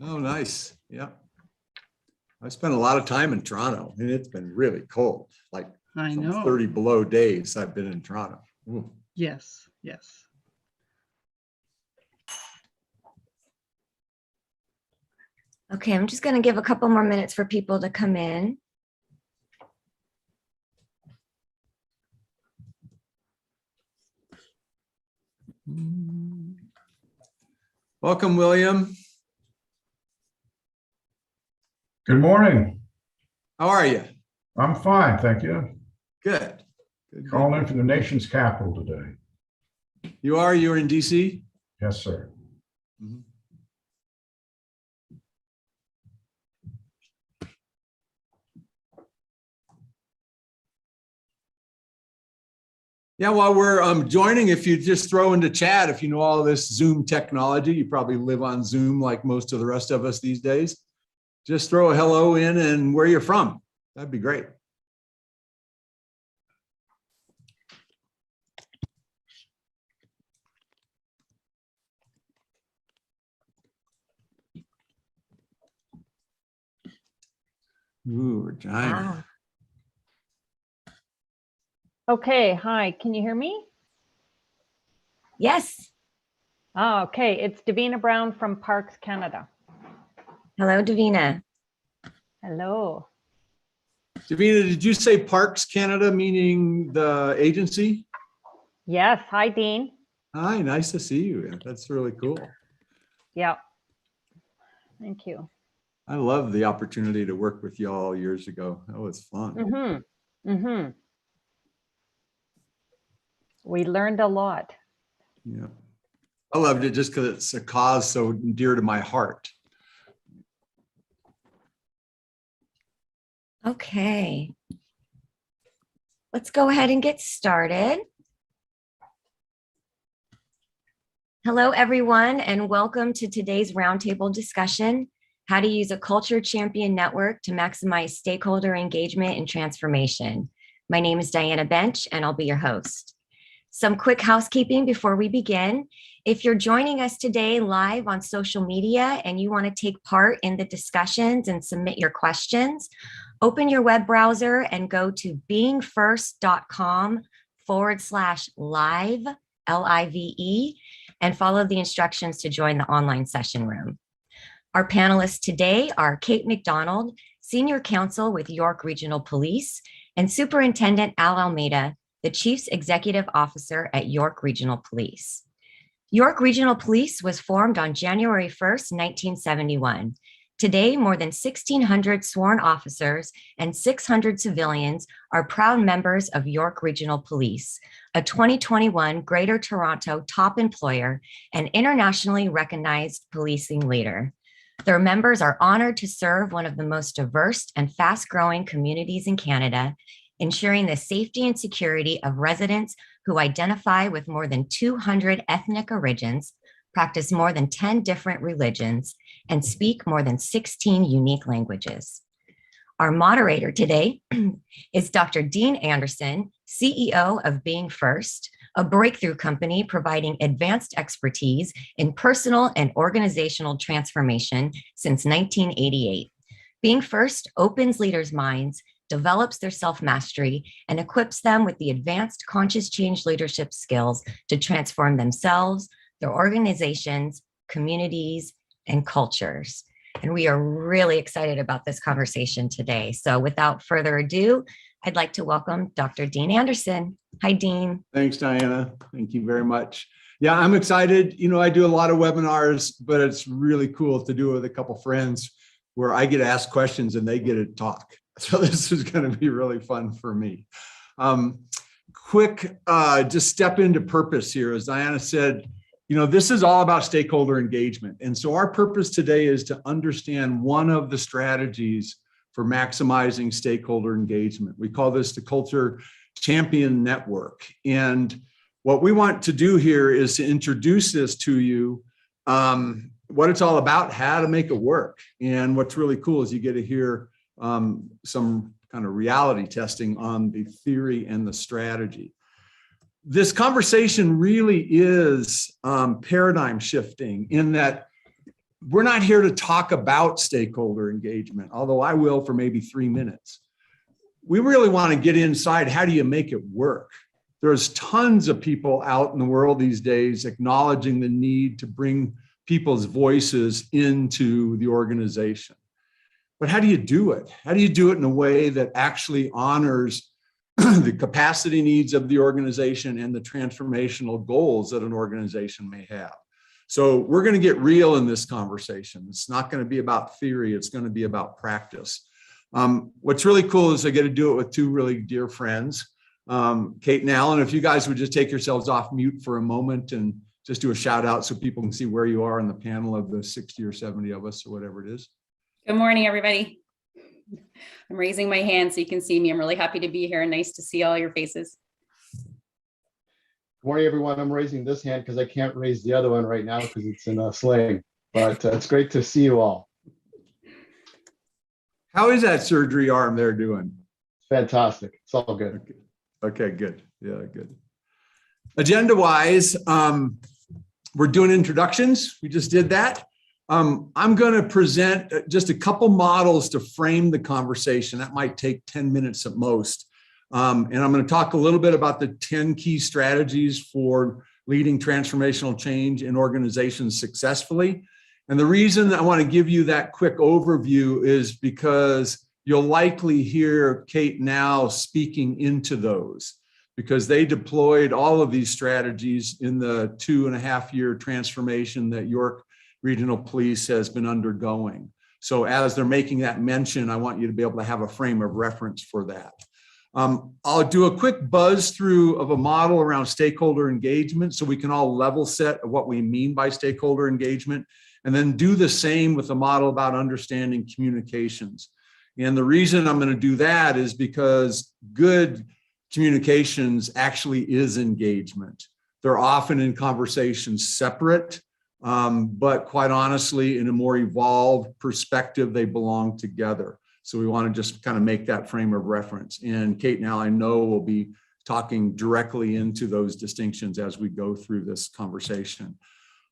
Oh, nice. Yeah. I spent a lot of time in Toronto and it's been really cold, like I some know. 30 below days I've been in Toronto. Ooh. Yes, yes. Okay, I'm just going to give a couple more minutes for people to come in. Welcome, William. Good morning. How are you? I'm fine, thank you. Good. Good. Calling in from the nation's capital today. You're in DC? Yes, sir. Mhm. Yeah, while we're joining, if you just throw into chat, if you know all this Zoom technology, you probably live on Zoom like most of the rest of us these days. Just throw a hello in and where you're from. That'd be great. Ooh, Regina. Okay, hi, can you hear me? Yes. Oh, okay, it's Davina Brown from Parks Canada. Hello, Davina. Hello. Davina, did you say Parks Canada, meaning the agency? Yes, hi, Dean. Hi, nice to see you. That's really cool. Yeah, thank you. I love the opportunity to work with y'all years ago. That was fun. We learned a lot. Yeah. I loved it just because it's a cause so dear to my heart. Okay. Let's go ahead and get started. Hello, everyone, and welcome to today's roundtable discussion, how to use a culture champion network to maximize stakeholder engagement and transformation. My name is Diana Bench, and I'll be your host. Some quick housekeeping before we begin. If you're joining us today live on social media and you want to take part in the discussions and submit your questions, open your web browser and go to beingfirst.com/live, L-I-V-E, and follow the instructions to join the online session room. Our panelists today are Kate McDonald, Senior Counsel with York Regional Police, and Superintendent Al Almeida, the Chief's Executive Officer at York Regional Police. York Regional Police was formed on January 1st, 1971. Today, more than 1,600 sworn officers and 600 civilians are proud members of York Regional Police, a 2021 Greater Toronto top employer and internationally recognized policing leader. Their members are honored to serve one of the most diverse and fast-growing communities in Canada, ensuring the safety and security of residents who identify with more than 200 ethnic origins, practice more than 10 different religions, and speak more than 16 unique languages. Our moderator today is Dr. Dean Anderson, CEO of Being First, a breakthrough company providing advanced expertise in personal and organizational transformation since 1988. Being First opens leaders' minds, develops their self-mastery, and equips them with the advanced conscious change leadership skills to transform themselves, their organizations, communities, and cultures. And we are really excited about this conversation today. So without further ado, I'd like to welcome Dr. Dean Anderson. Hi, Dean. Thanks, Diana. Thank you very much. Yeah, I'm excited. You know, I do a lot of webinars, but it's really cool to do it with a couple friends where I get asked questions and they get to talk. So this is going to be really fun for me. Just step into purpose here. As Diana said, you know, this is all about stakeholder engagement. And so our purpose today is to understand one of the strategies for maximizing stakeholder engagement. We call this the Culture Champion Network. And what we want to do here is to introduce this to you, what it's all about, how to make it work. And what's really cool is you get to hear some kind of reality testing on the theory and the strategy. This conversation really is paradigm shifting in that we're not here to talk about stakeholder engagement, although I will for maybe 3 minutes. We really want to get inside, how do you make it work? There's tons of people out in the world these days acknowledging the need to bring people's voices into the organization. But how do you do it? How do you do it in a way that actually honors the capacity needs of the organization and the transformational goals that an organization may have? So we're going to get real in this conversation. It's not going to be about theory. It's going to be about practice. What's really cool is I get to do it with two really dear friends, Kate and Alan. If you guys would just take yourselves off mute for a moment and just do a shout out so people can see where you are in the panel of the 60 or 70 of us or whatever it is. Good morning, everybody. I'm raising my hand so you can see me. I'm really happy to be here and nice to see all your faces. Good morning, everyone. I'm raising this hand because I can't raise the other one right now because it's in a sling, but it's great to see you all. How is that surgery arm there doing? Fantastic. It's all good. Okay, good. Yeah, good. Agenda-wise, we're doing introductions. We just did that. I'm going to present just a couple models to frame the conversation. That might take 10 minutes at most. And I'm going to talk a little bit about the 10 key strategies for leading transformational change in organizations successfully. And the reason I want to give you that quick overview is because you'll likely hear Kate now speaking into those, because they deployed all of these strategies in the 2.5-year transformation that York Regional Police has been undergoing. So as they're making that mention, I want you to be able to have a frame of reference for that. I'll do a quick buzz through of a model around stakeholder engagement so we can all level set of what we mean by stakeholder engagement, and then do the same with a model about understanding communications. And the reason I'm going to do that is because good communications actually is engagement. They're often in conversations separate, but quite honestly, in a more evolved perspective, they belong together. So we want to just kind of make that frame of reference. And Kate now, I know, will be talking directly into those distinctions as we go through this conversation.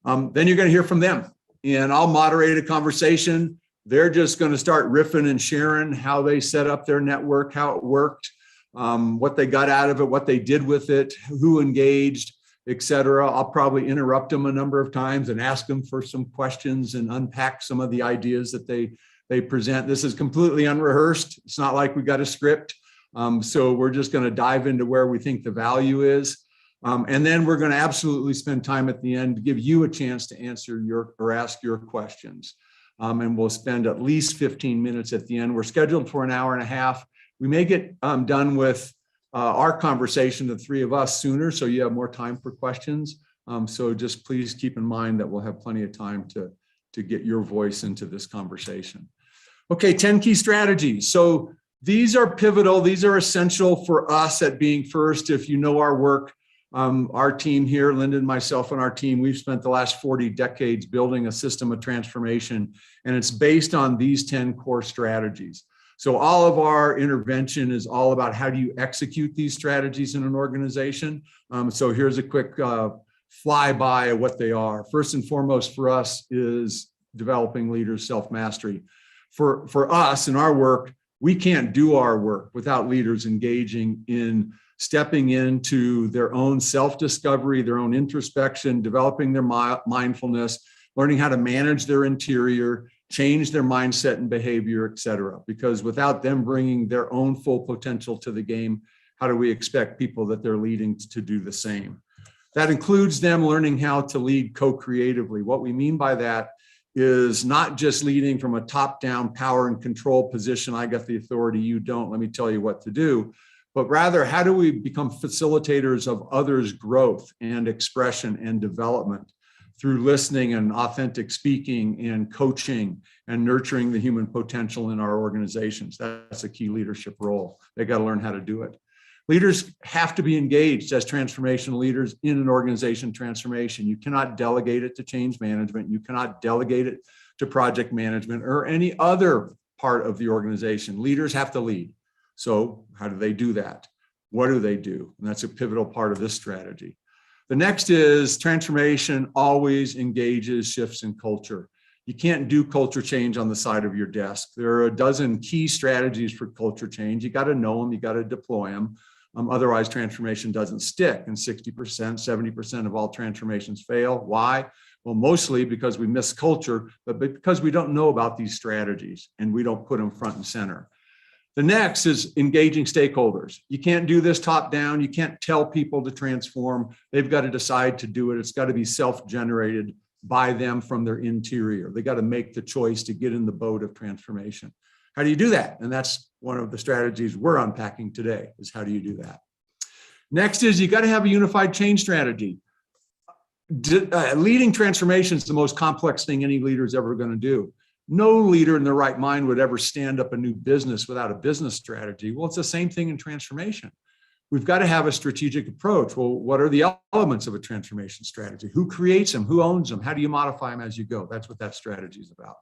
Then you're going to hear from them, and I'll moderate a conversation. They're just going to start riffing and sharing how they set up their network, how it worked, what they got out of it, what they did with it, who engaged, etc. I'll probably interrupt them a number of times and ask them for some questions and unpack some of the ideas that they present. This is completely unrehearsed. It's not like we got a script. So we're just going to dive into where we think the value is. And then we're going to absolutely spend time at the end to give you a chance to answer or ask your questions. And we'll spend at least 15 minutes at the end. We're scheduled for an hour and a half. We may get done with our conversation, the three of us, sooner, so you have more time for questions. So just please keep in mind that we'll have plenty of time to get your voice into this conversation. Okay, 10 key strategies. So these are pivotal. These are essential for us at Being First. If you know our work, our team here, Linda and myself and our team, we've spent the last 40 decades building a system of transformation, and it's based on these 10 core strategies. So all of our intervention is all about how do you execute these strategies in an organization. So here's a quick flyby of what they are. First and foremost for us is developing leaders' self-mastery. For us in our work, we can't do our work without leaders engaging in stepping into their own self-discovery, their own introspection, developing their mindfulness, learning how to manage their interior, change their mindset and behavior, et cetera. Because without them bringing their own full potential to the game, how do we expect people that they're leading to do the same? That includes them learning how to lead co-creatively. What we mean by that is not just leading from a top-down power and control position, I got the authority, you don't, let me tell you what to do, but rather how do we become facilitators of others' growth and expression and development through listening and authentic speaking and coaching and nurturing the human potential in our organizations. That's a key leadership role. They got to learn how to do it. Leaders have to be engaged as transformational leaders in an organization transformation. You cannot delegate it to change management. You cannot delegate it to project management or any other part of the organization. Leaders have to lead. So how do they do that? What do they do? And that's a pivotal part of this strategy. The next is transformation always engages shifts in culture. You can't do culture change on the side of your desk. There are a dozen key strategies for culture change. You got to know them, you got to deploy them. Otherwise, transformation doesn't stick. And 60%, 70% of all transformations fail. Why? Well, mostly because we miss culture, but because we don't know about these strategies and we don't put them front and center. The next is engaging stakeholders. You can't do this top down. You can't tell people to transform. They've got to decide to do it. It's got to be self-generated by them from their interior. They got to make the choice to get in the boat of transformation. How do you do that? And that's one of the strategies we're unpacking today, is how do you do that? Next is you got to have a unified change strategy. Leading transformation is the most complex thing any leader is ever going to do. No leader in their right mind would ever stand up a new business without a business strategy. Well, it's the same thing in transformation. We've got to have a strategic approach. Well, what are the elements of a transformation strategy? Who creates them? Who owns them? How do you modify them as you go? That's what that strategy is about.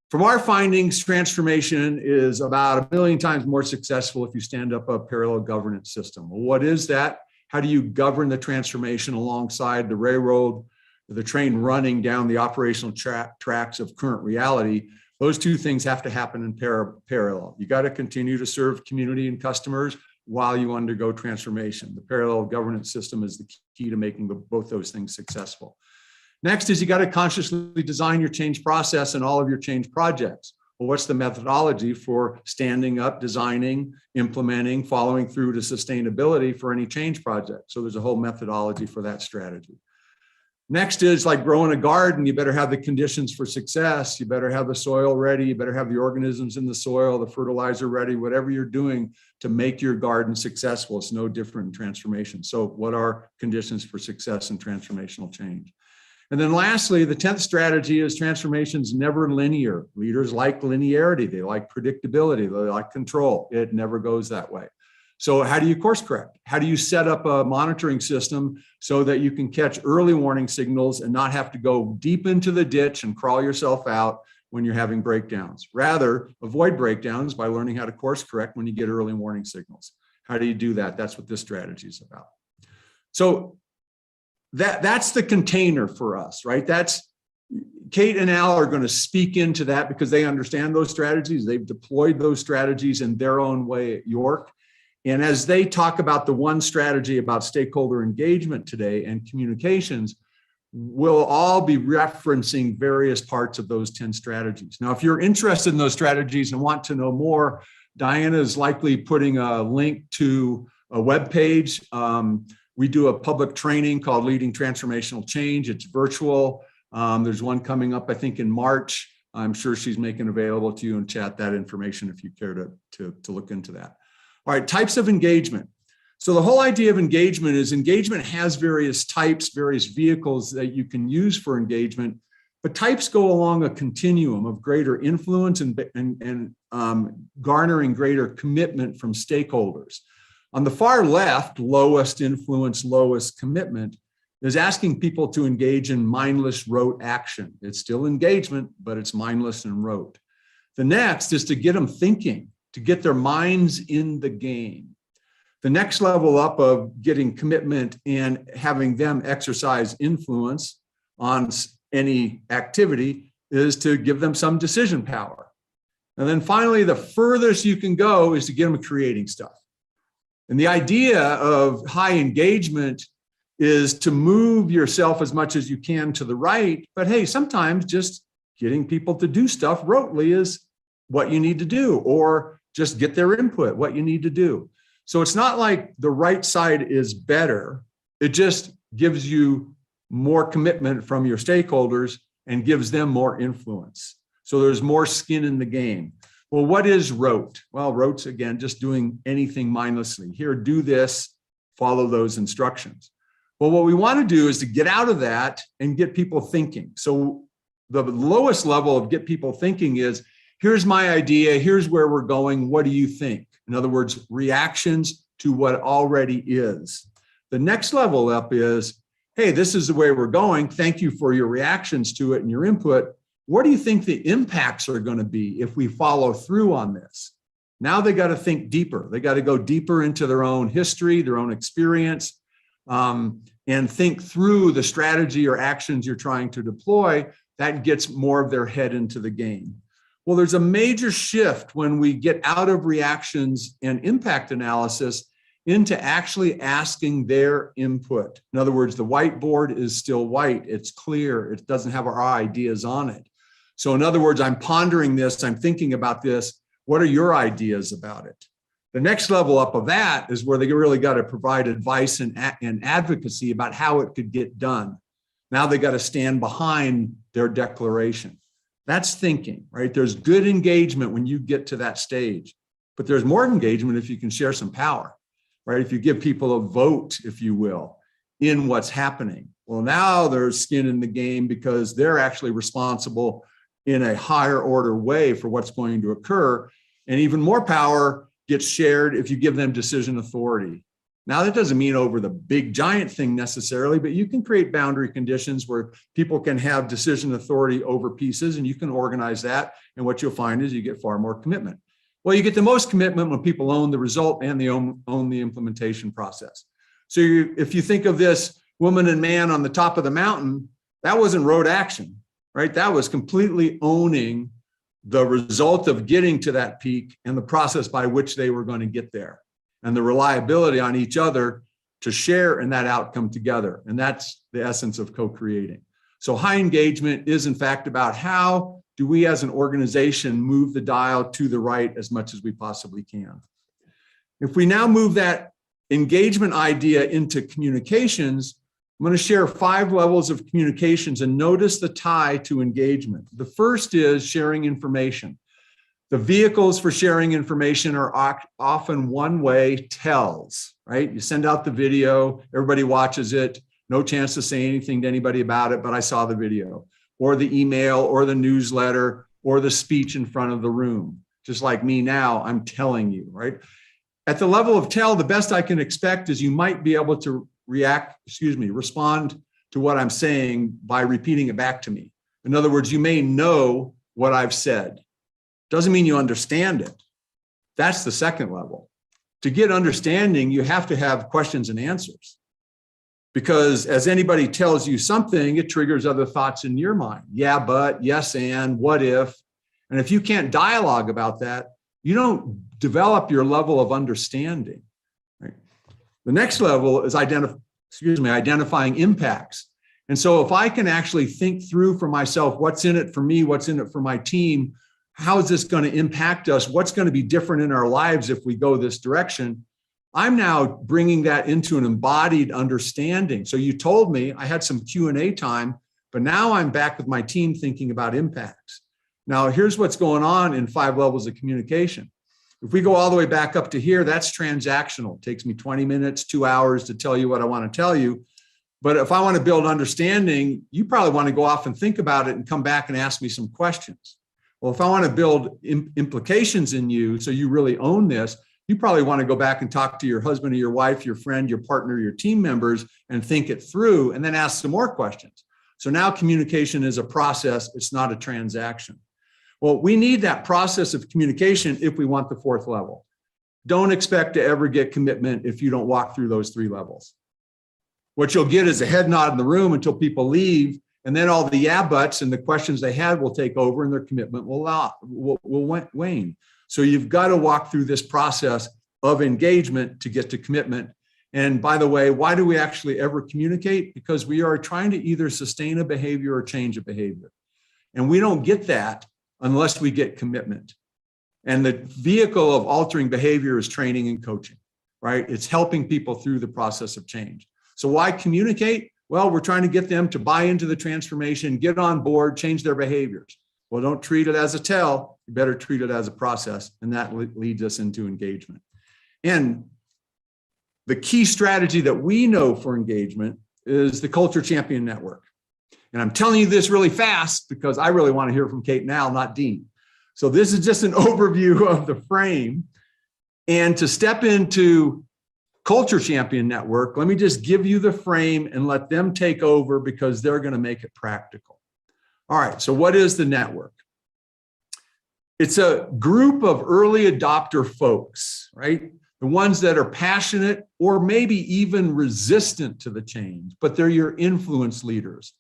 From our findings, transformation is about 1 million times more successful if you stand up a parallel governance system. Well, what is that? How do you govern the transformation alongside the railroad, the train running down the operational tracks of current reality? Those two things have to happen in parallel. You got to continue to serve community and customers while you undergo transformation. The parallel governance system is the key to making both those things successful. Next is you got to consciously design your change process and all of your change projects. Well, what's the methodology for standing up, designing, implementing, following through to sustainability for any change project? So there's a whole methodology for that strategy. Next is like growing a garden. You better have the conditions for success. You better have the soil ready. You better have the organisms in the soil, the fertilizer ready, whatever you're doing to make your garden successful. It's no different in transformation. So what are conditions for success and transformational change? And then lastly, the 10th strategy is transformation's never linear. Leaders like linearity. They like predictability. They like control. It never goes that way. So how do you course correct? How do you set up a monitoring system so that you can catch early warning signals and not have to go deep into the ditch and crawl yourself out when you're having breakdowns? Rather, avoid breakdowns by learning how to course correct when you get early warning signals. How do you do that? That's what this strategy is about. So that's the container for us, right? That's Kate and Al are going to speak into that because they understand those strategies. They've deployed those strategies in their own way at York. And as they talk about the one strategy about stakeholder engagement today and communications, we'll all be referencing various parts of those 10 strategies. Now, if you're interested in those strategies and want to know more, Diana is likely putting a link to a webpage. We do a public training called Leading Transformational Change. It's virtual. There's one coming up, I think, in March. I'm sure she's making available to you in chat that information if you care to look into that. All right, types of engagement. So the whole idea of engagement is engagement has various types, various vehicles that you can use for engagement, but types go along a continuum of greater influence and garnering greater commitment from stakeholders. On the far left, lowest influence, lowest commitment, is asking people to engage in mindless rote action. It's still engagement, but it's mindless and rote. The next is to get them thinking, to get their minds in the game. The next level up of getting commitment and having them exercise influence on any activity is to give them some decision power. And then finally, the furthest you can go is to get them creating stuff. And the idea of high engagement is to move yourself as much as you can to the right, but hey, sometimes just getting people to do stuff rotely is what you need to do, or just get their input, what you need to do. So it's not like the right side is better. It just gives you more commitment from your stakeholders and gives them more influence. So there's more skin in the game. Well, what is rote? Well, rote's, again, just doing anything mindlessly. Here, do this, follow those instructions. Well, what we want to do is to get out of that and get people thinking. So the lowest level of get people thinking is, here's my idea, here's where we're going, what do you think? In other words, reactions to what already is. The next level up is, hey, this is the way we're going. Thank you for your reactions to it and your input. What do you think the impacts are going to be if we follow through on this? Now they got to think deeper. They got to go deeper into their own history, their own experience, and think through the strategy or actions you're trying to deploy that gets more of their head into the game. Well, there's a major shift when we get out of reactions and impact analysis into actually asking their input. In other words, the whiteboard is still white, it's clear, it doesn't have our ideas on it. So in other words, I'm pondering this, I'm thinking about this, what are your ideas about it? The next level up of that is where they really got to provide advice and advocacy about how it could get done. Now they got to stand behind their declaration. That's thinking, right? There's good engagement when you get to that stage, but there's more engagement if you can share some power, right? If you give people a vote, if you will, in what's happening. Well, now there's skin in the game because they're actually responsible in a higher order way for what's going to occur. And even more power gets shared if you give them decision authority. Now, that doesn't mean over the big giant thing necessarily, but you can create boundary conditions where people can have decision authority over pieces, and you can organize that. And what you'll find is you get far more commitment. Well, you get the most commitment when people own the result and they own the implementation process. So if you think of this woman and man on the top of the mountain, that wasn't road action, right? That was completely owning the result of getting to that peak and the process by which they were going to get there, and the reliability on each other to share in that outcome together. And that's the essence of co-creating. So high engagement is in fact about how do we as an organization move the dial to the right as much as we possibly can. If we now move that engagement idea into communications, I'm going to share 5 levels of communications and notice the tie to engagement. The first is sharing information. The vehicles for sharing information are often one-way tells, right? You send out the video, everybody watches it, no chance to say anything to anybody about it, but I saw the video, or the email, or the newsletter, or the speech in front of the room. Just like me now, I'm telling you, right? At the level of tell, the best I can expect is you might be able to respond to what I'm saying by repeating it back to me. In other words, you may know what I've said. Doesn't mean you understand it. That's the second level. To get understanding, you have to have questions and answers. Because as anybody tells you something, it triggers other thoughts in your mind. Yeah, but, yes, and, what if? And if you can't dialogue about that, you don't develop your level of understanding. Right? The next level is identifying impacts. And so if I can actually think through for myself, what's in it for me, what's in it for my team, how is this going to impact us? What's going to be different in our lives if we go this direction? I'm now bringing that into an embodied understanding. So you told me I had some Q&A time, but now I'm back with my team thinking about impacts. Now, here's what's going on in 5 levels of communication. If we go all the way back up to here, that's transactional. It takes me 20 minutes, 2 hours to tell you what I want to tell you. But if I want to build understanding, you probably want to go off and think about it and come back and ask me some questions. Well, if I want to build implications in you so you really own this, you probably want to go back and talk to your husband or your wife, your friend, your partner, your team members, and think it through and then ask some more questions. So now communication is a process, it's not a transaction. Well, we need that process of communication if we want the 4th level. Don't expect to ever get commitment if you don't walk through those 3 levels. What you'll get is a head nod in the room until people leave, and then all the yeah buts and the questions they had will take over and their commitment will wane. So you've got to walk through this process of engagement to get to commitment. And by the way, why do we actually ever communicate? Because we are trying to either sustain a behavior or change a behavior. And we don't get that unless we get commitment. And the vehicle of altering behavior is training and coaching, right? It's helping people through the process of change. So why communicate? Well, we're trying to get them to buy into the transformation, get on board, change their behaviors. Well, don't treat it as a tell, you better treat it as a process. And that leads us into engagement. And the key strategy that we know for engagement is the Culture Champion Network. And I'm telling you this really fast because I really want to hear from Kate and Al, not Dean. So this is just an overview of the frame. And to step into Culture Champion Network, let me just give you the frame and let them take over because they're going to make it practical. All right, so what is the network? It's a group of early adopter folks, right? The ones that are passionate or maybe even resistant to the change, but they're your influence leaders.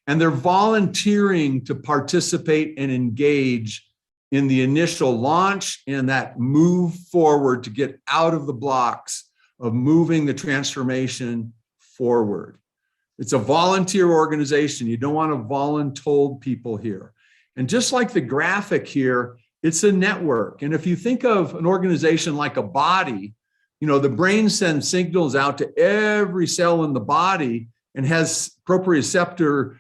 And they're volunteering to participate and engage in the initial launch and that move forward to get out of the blocks of moving the transformation forward. It's a volunteer organization. You don't want to voluntold people here. And just like the graphic here, it's a network. And if you think of an organization like a body, you know, the brain sends signals out to every cell in the body and has proprioceptor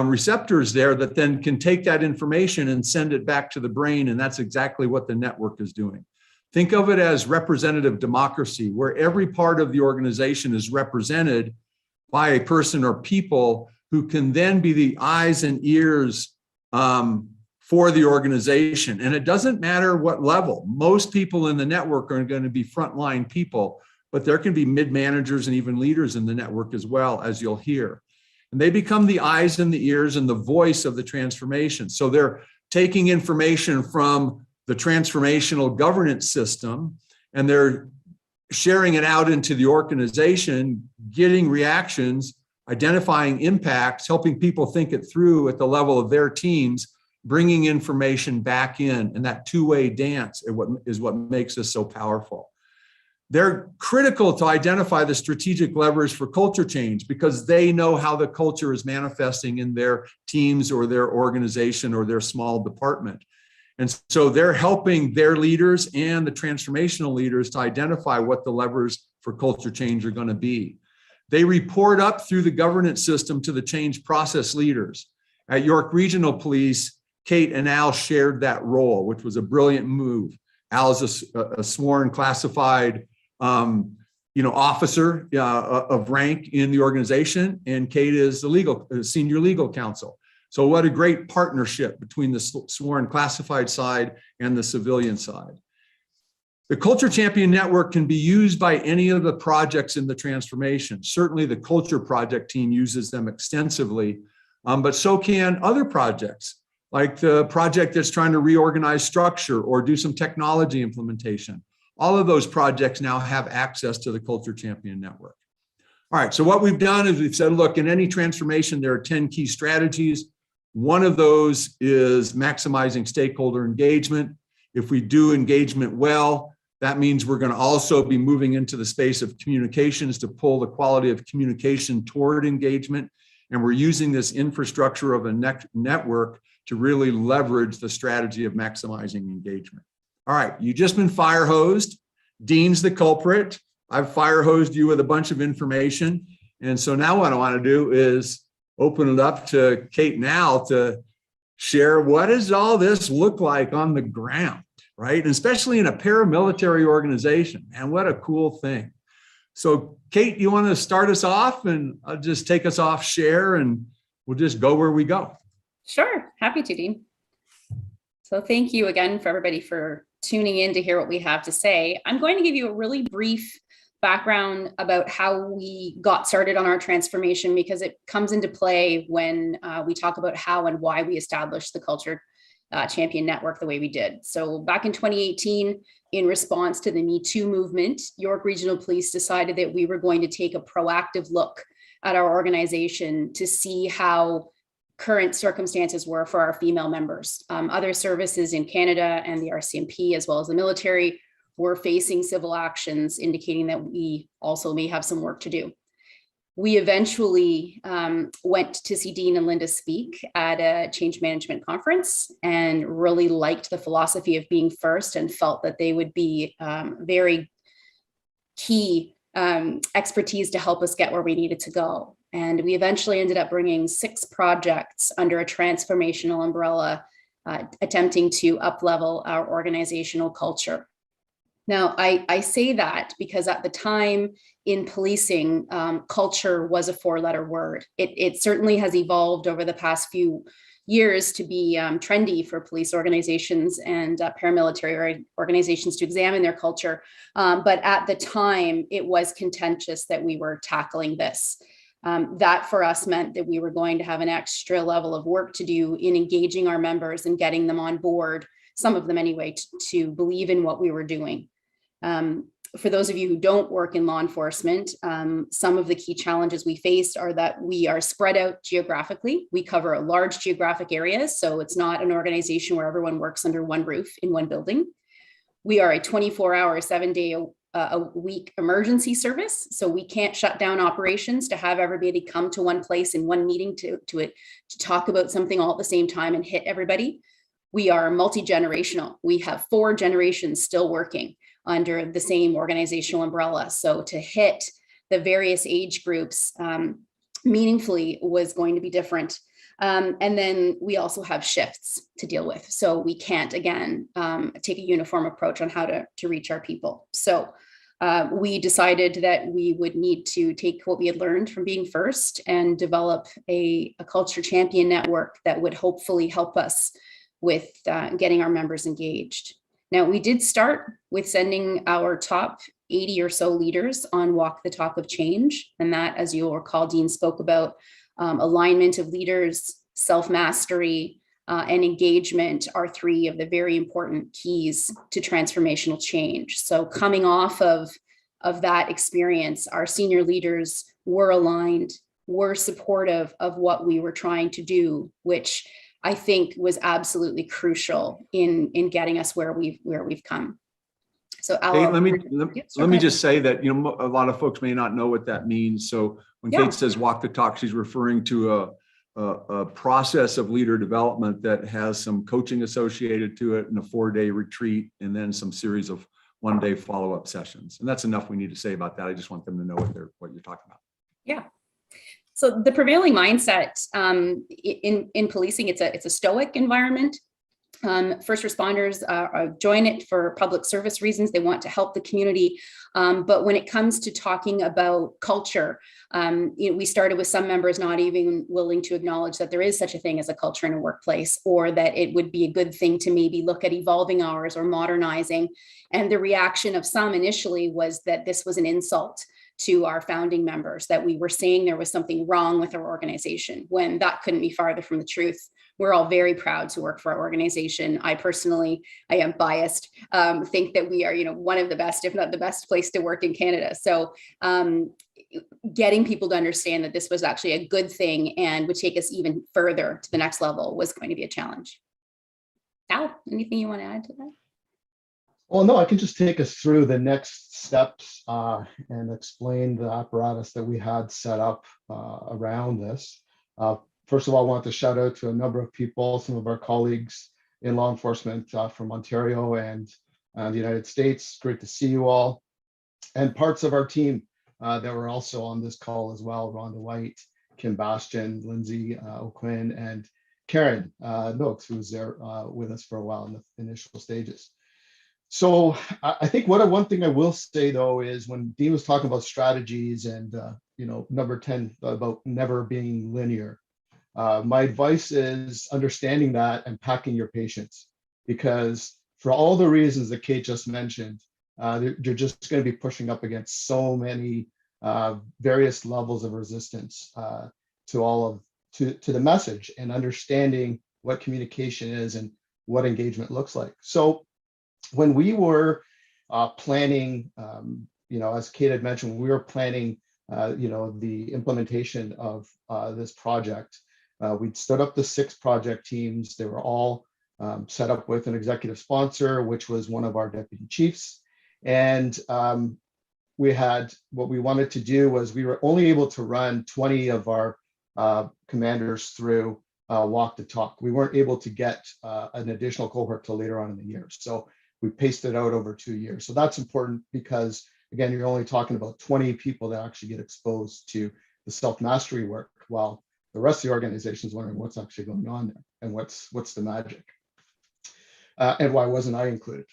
receptors there that then can take that information and send it back to the brain. And that's exactly what the network is doing. Think of it as representative democracy, where every part of the organization is represented by a person or people who can then be the eyes and ears for the organization. And it doesn't matter what level. Most people in the network are going to be frontline people, but there can be mid-managers and even leaders in the network as well, as you'll hear. And they become the eyes and the ears and the voice of the transformation. So they're taking information from the transformational governance system, and they're sharing it out into the organization, getting reactions, identifying impacts, helping people think it through at the level of their teams, bringing information back in. And that two-way dance is what makes this so powerful. They're critical to identify the strategic levers for culture change because they know how the culture is manifesting in their teams or their organization or their small department. And so they're helping their leaders and the transformational leaders to identify what the levers for culture change are going to be. They report up through the governance system to the change process leaders. At York Regional Police, Kate and Al shared that role, which was a brilliant move. Al is a sworn classified officer of rank in the organization, and Kate is the senior legal counsel. So what a great partnership between the sworn classified side and the civilian side. The Culture Champion Network can be used by any of the projects in the transformation. Certainly the Culture Project team uses them extensively, but so can other projects, like the project that's trying to reorganize structure or do some technology implementation. All of those projects now have access to the Culture Champion Network. All right, so what we've done is we've said, look, in any transformation, there are 10 key strategies. One of those is maximizing stakeholder engagement. If we do engagement well, that means we're going to also be moving into the space of communications to pull the quality of communication toward engagement. And we're using this infrastructure of a network to really leverage the strategy of maximizing engagement. All right, you've just been fire hosed. Dean's the culprit. I've fire hosed you with a bunch of information. And so now what I want to do is open it up to Kate and Al to share what does all this look like on the ground, right? And especially in a paramilitary organization. Man, what a cool thing. So Kate, you want to start us off and just take us off share and we'll just go where we go. Sure, happy to, Dean. So thank you again for everybody for tuning in to hear what we have to say. I'm going to give you a really brief background about how we got started on our transformation because it comes into play when we talk about how and why we established the Culture Champion Network the way we did. So back in 2018, in response to the Me Too movement, York Regional Police decided that we were going to take a proactive look at our organization to see how current circumstances were for our female members. Other services in Canada and the RCMP, as well as the military, were facing civil actions, indicating that we also may have some work to do. We eventually went to see Dean and Linda speak at a change management conference and really liked the philosophy of being first and felt that they would be very key expertise to help us get where we needed to go. And we eventually ended up bringing 6 projects under a transformational umbrella, attempting to up-level our organizational culture. Now, I say that because at the time in policing, culture was a 4-letter word. It certainly has evolved over the past few years to be trendy for police organizations and paramilitary organizations to examine their culture. But at the time, it was contentious that we were tackling this. That for us meant that we were going to have an extra level of work to do in engaging our members and getting them on board, some of them anyway, to believe in what we were doing. For those of you who don't work in law enforcement, some of the key challenges we faced are that we are spread out geographically. We cover a large geographic areas, so it's not an organization where everyone works under one roof in one building. We are a 24-hour, 7-day a week emergency service, so we can't shut down operations to have everybody come to one place in one meeting to talk about something all at the same time and hit everybody. We are multi-generational. We have 4 generations still working under the same organizational umbrella. So to hit the various age groups meaningfully was going to be different. And then we also have shifts to deal with. So we can't, again, take a uniform approach on how to reach our people. So we decided that we would need to take what we had learned from being first and develop a culture champion network that would hopefully help us with getting our members engaged. Now, we did start with sending our top 80 or so leaders on Walk the Talk of Change. And that, as you'll recall, Dean spoke about alignment of leaders, self-mastery, and engagement are 3 of the very important keys to transformational change. So coming off of that experience, our senior leaders were aligned, were supportive of what we were trying to do, which I think was absolutely crucial in getting us where we've come. So Kate, let me just say that, you know, a lot of folks may not know what that means. So when Kate says walk the talk, she's referring to a process of leader development that has some coaching associated to it and a 4-day retreat and then some series of 1-day follow-up sessions. And that's enough we need to say about that. I just want them to know what you're talking about. Yeah. So the prevailing mindset in policing, it's a stoic environment. First responders join it for public service reasons. They want to help the community. But when it comes to talking about culture, we started with some members not even willing to acknowledge that there is such a thing as a culture in a workplace, or that it would be a good thing to maybe look at evolving hours or modernizing. And the reaction of some initially was that this was an insult to our founding members, that we were saying there was something wrong with our organization, when that couldn't be farther from the truth. We're all very proud to work for our organization. I personally, I am biased, think that we are, one of the best, if not the best place to work in Canada. So getting people to understand that this was actually a good thing and would take us even further to the next level was going to be a challenge. Al, anything you want to add to that? Well, no, I can just take us through the next steps and explain the apparatus that we had set up around this. First of all, I want to shout out to a number of people, some of our colleagues in law enforcement from Ontario and the United States. Great to see you all. And parts of our team that were also on this call as well: Rhonda White, Kim Bastian, Lindsay O'Quinn, and Karen Noakes, who was there with us for a while in the initial stages. So I think one thing I will say, though, is when Dean was talking about strategies and, number 10 about never being linear, my advice is understanding that and packing your patience, because for all the reasons that Kate just mentioned, you're just going to be pushing up against so many various levels of resistance to the message, and understanding what communication is and what engagement looks like. So when we were planning, as Kate had mentioned, when we were planning, the implementation of this project, we'd stood up the 6 project teams. They were all set up with an executive sponsor, which was one of our deputy chiefs. And we had, what we wanted to do was, we were only able to run 20 of our commanders through Walk the Talk. We weren't able to get an additional cohort till later on in the year. So we paced it out over 2 years. So that's important, because again, you're only talking about 20 people that actually get exposed to the self-mastery work, while the rest of the organization is wondering what's actually going on there and what's the magic, and why wasn't I included.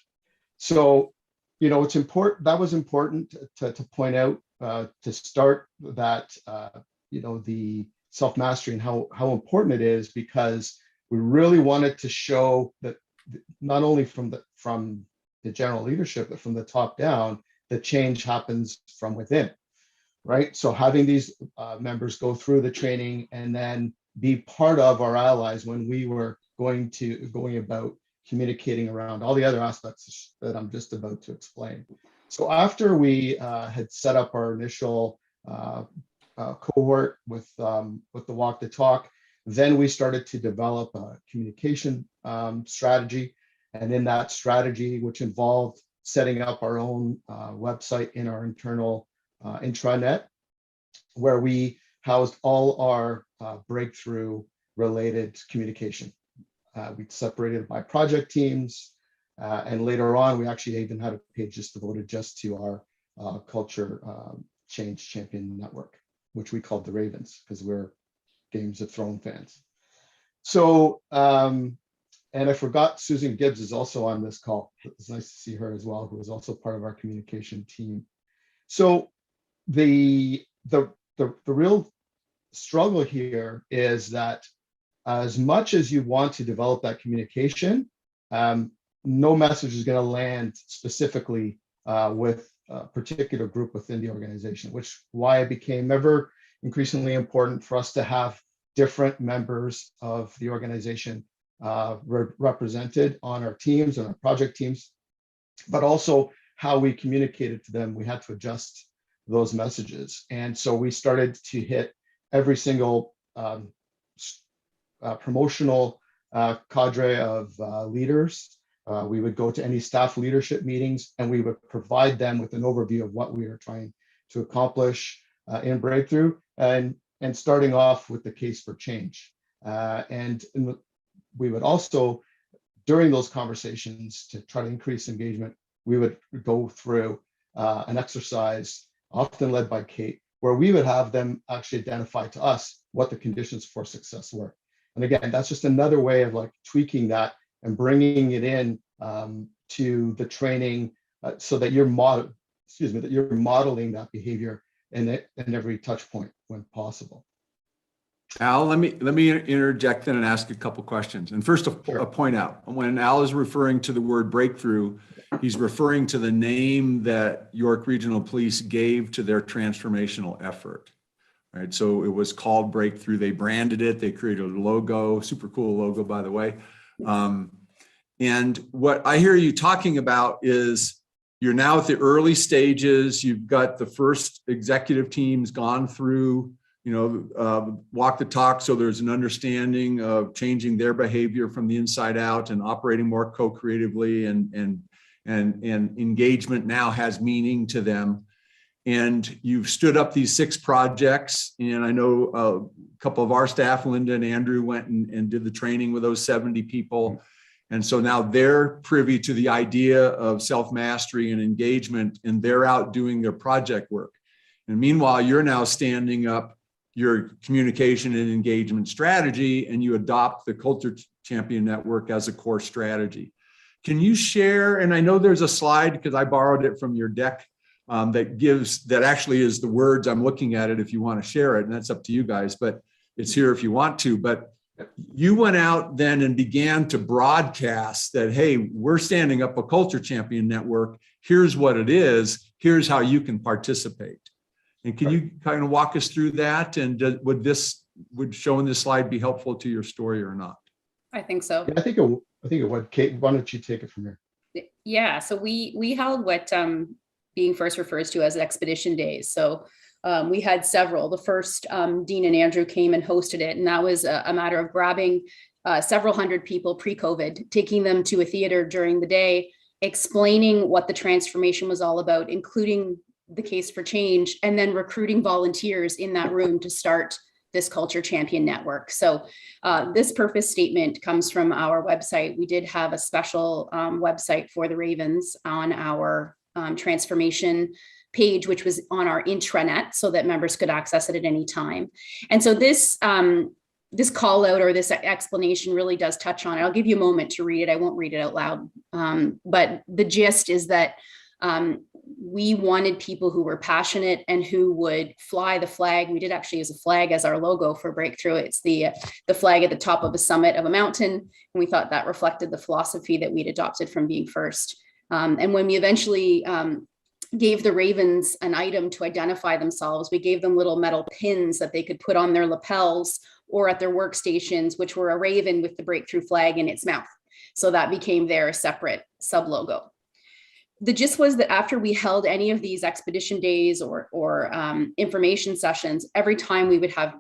So, it's important. That was important to point out to start that, the self-mastery and how important it is, because we really wanted to show that not only from the general leadership, but from the top down, the change happens from within, right? So having these members go through the training and then be part of our allies when we were going about communicating around all the other aspects that I'm just about to explain. So after we had set up our initial cohort with the walk the talk, then we started to develop a communication strategy. And in that strategy, which involved setting up our own website in our internal intranet, where we housed all our breakthrough related communication. We separated it by project teams. And later on, we actually even had a page just devoted just to our culture change champion network, which we called the Ravens because we're Games of Thrones fans. So, and I forgot Susan Gibbs is also on this call. It's nice to see her as well, who is also part of our communication team. So the real struggle here is that as much as you want to develop that communication, no message is going to land specifically with a particular group within the organization, which why it became ever increasingly important for us to have different members of the organization represented on our teams and our project teams, but also how we communicated to them. We had to adjust those messages. And so we started to hit every single promotional cadre of leaders. We would go to any staff leadership meetings and we would provide them with an overview of what we are trying to accomplish in Breakthrough, and starting off with the case for change. We would also, during those conversations to try to increase engagement, we would go through an exercise often led by Kate, where we would have them actually identify to us what the conditions for success were. And again, that's just another way of like tweaking that and bringing it in to the training so that you're modeling that behavior in every touch point when possible. Al, let me interject then and ask a couple questions. And first, a point out. When Al is referring to the word breakthrough, he's referring to the name that York Regional Police gave to their transformational effort. Right, so it was called Breakthrough. They branded it. They created a logo, super cool logo, by the way. And what I hear you talking about is you're now at the early stages. You've got the first executive teams gone through, walk the talk. So there's an understanding of changing their behavior from the inside out and operating more co-creatively, and engagement now has meaning to them. And you've stood up these 6 projects. And I know a couple of our staff, Linda and Andrew, went and did the training with those 70 people. And so now they're privy to the idea of self-mastery and engagement, and they're out doing their project work. And meanwhile, you're now standing up your communication and engagement strategy, and you adopt the Culture Champion Network as a core strategy. Can you share, and I know there's a slide because I borrowed it from your deck, that actually is the words. I'm looking at it if you want to share it, and that's up to you guys, but it's here if you want to. But you went out then and began to broadcast that, hey, we're standing up a Culture Champion Network. Here's what it is. Here's how you can participate. And can you kind of walk us through that? And would showing this slide be helpful to your story or not? I think so. Yeah, I think it would. Kate, why don't you take it from here? Yeah, so we held what being first refers to as expedition days. So we had several. The first, Dean and Andrew came and hosted it, and that was a matter of grabbing several hundred people pre-COVID, taking them to a theater during the day, explaining what the transformation was all about, including the case for change, and then recruiting volunteers in that room to start this Culture Champion Network. So this purpose statement comes from our website. We did have a special website for the Ravens on our transformation page, which was on our intranet so that members could access it at any time. And so this call out or this explanation really does touch on it. I'll give you a moment to read it. I won't read it out loud. But the gist is that we wanted people who were passionate and who would fly the flag. We did actually use a flag as our logo for Breakthrough. It's the flag at the top of a summit of a mountain. And we thought that reflected the philosophy that we'd adopted from being first. And when we eventually gave the Ravens an item to identify themselves, we gave them little metal pins that they could put on their lapels or at their workstations, which were a raven with the Breakthrough flag in its mouth. So that became their separate sub logo. the gist was that after we held any of these expedition days or information sessions, every time we would have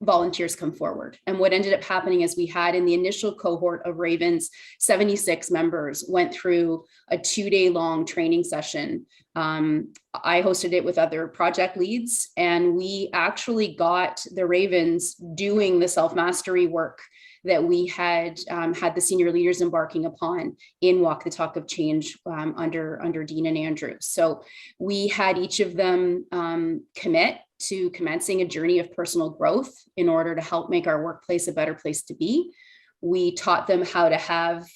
volunteers come forward. And what ended up happening is we had in the initial cohort of Ravens, 76 members went through a 2-day long training session. I hosted it with other project leads, and we actually got the Ravens doing the self-mastery work that we had had the senior leaders embarking upon in Walk the Talk of Change under Dean and Andrew. So we had each of them commit to commencing a journey of personal growth in order to help make our workplace a better place to be. We taught them how to have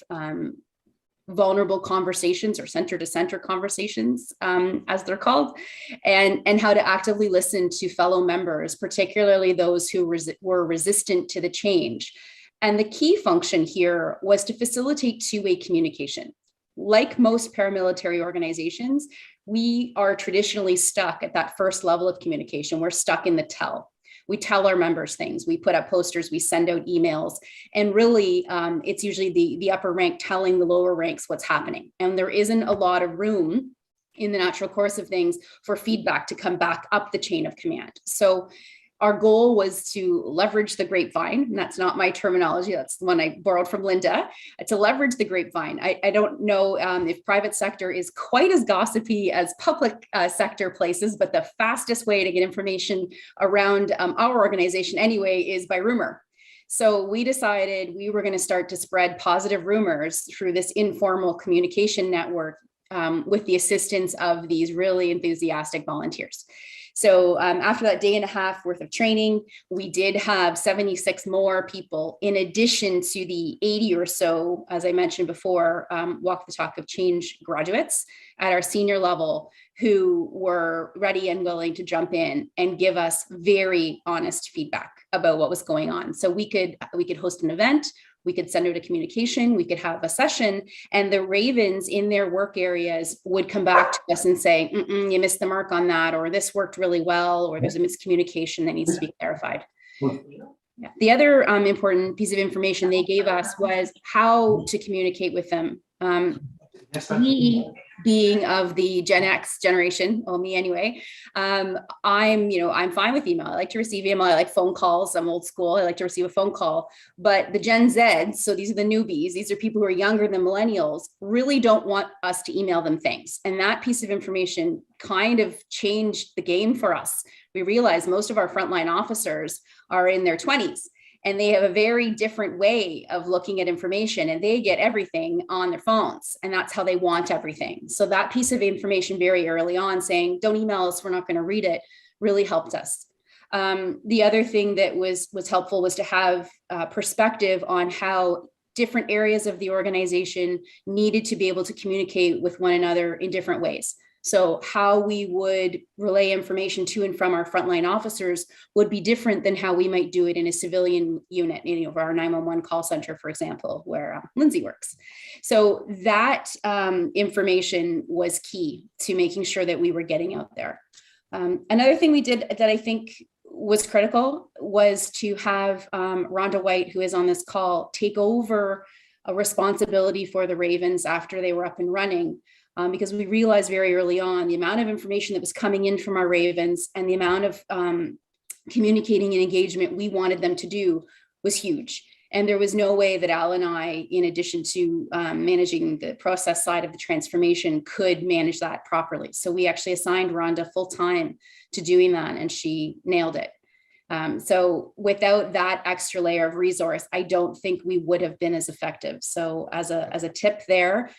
vulnerable conversations or center to center conversations, as they're called, and how to actively listen to fellow members, particularly those who were resistant to the change. And the key function here was to facilitate two-way communication. Like most paramilitary organizations, we are traditionally stuck at that first level of communication. We're stuck in the tell. We tell our members things. We put up posters, we send out emails, and really it's usually the upper rank telling the lower ranks what's happening. And there isn't a lot of room in the natural course of things for feedback to come back up the chain of command. So our goal was to leverage the grapevine, and that's not my terminology, that's the one I borrowed from Linda, to leverage the grapevine. I don't know if private sector is quite as gossipy as public sector places, but the fastest way to get information around our organization anyway is by rumor. So we decided we were going to start to spread positive rumors through this informal communication network with the assistance of these really enthusiastic volunteers. So after that day and a half worth of training, we did have 76 more people in addition to the 80 or so, as I mentioned before, Walk the Talk of Change graduates at our senior level who were ready and willing to jump in and give us very honest feedback about what was going on. So we could host an event, we could send out a communication, we could have a session, and the Ravens in their work areas would come back to us and say, you missed the mark on that, or this worked really well, or there's a miscommunication that needs to be clarified. Yeah. The other important piece of information they gave us was how to communicate with them. Me being of the Gen X generation, well, me anyway, I'm fine with email. I like to receive email. I like phone calls. I'm old school. I like to receive a phone call. But the Gen Zs, so these are the newbies, these are people who are younger than millennials, really don't want us to email them things. And that piece of information kind of changed the game for us. We realized most of our frontline officers are in their 20s. And they have a very different way of looking at information, and they get everything on their phones, and that's how they want everything. So that piece of information very early on saying, don't email us, we're not going to read it, really helped us. The other thing that was helpful was to have perspective on how different areas of the organization needed to be able to communicate with one another in different ways. So how we would relay information to and from our frontline officers would be different than how we might do it in a civilian unit, our 911 call center, for example, where Lindsay works. So that information was key to making sure that we were getting out there. Another thing we did that I think was critical was to have Rhonda White, who is on this call, take over a responsibility for the Ravens after they were up and running. Because we realized very early on the amount of information that was coming in from our Ravens and the amount of communicating and engagement we wanted them to do was huge. And there was no way that Al and I, in addition to managing the process side of the transformation, could manage that properly. So we actually assigned Rhonda full time to doing that, and she nailed it. So without that extra layer of resource, I don't think we would have been as effective. So as a tip there,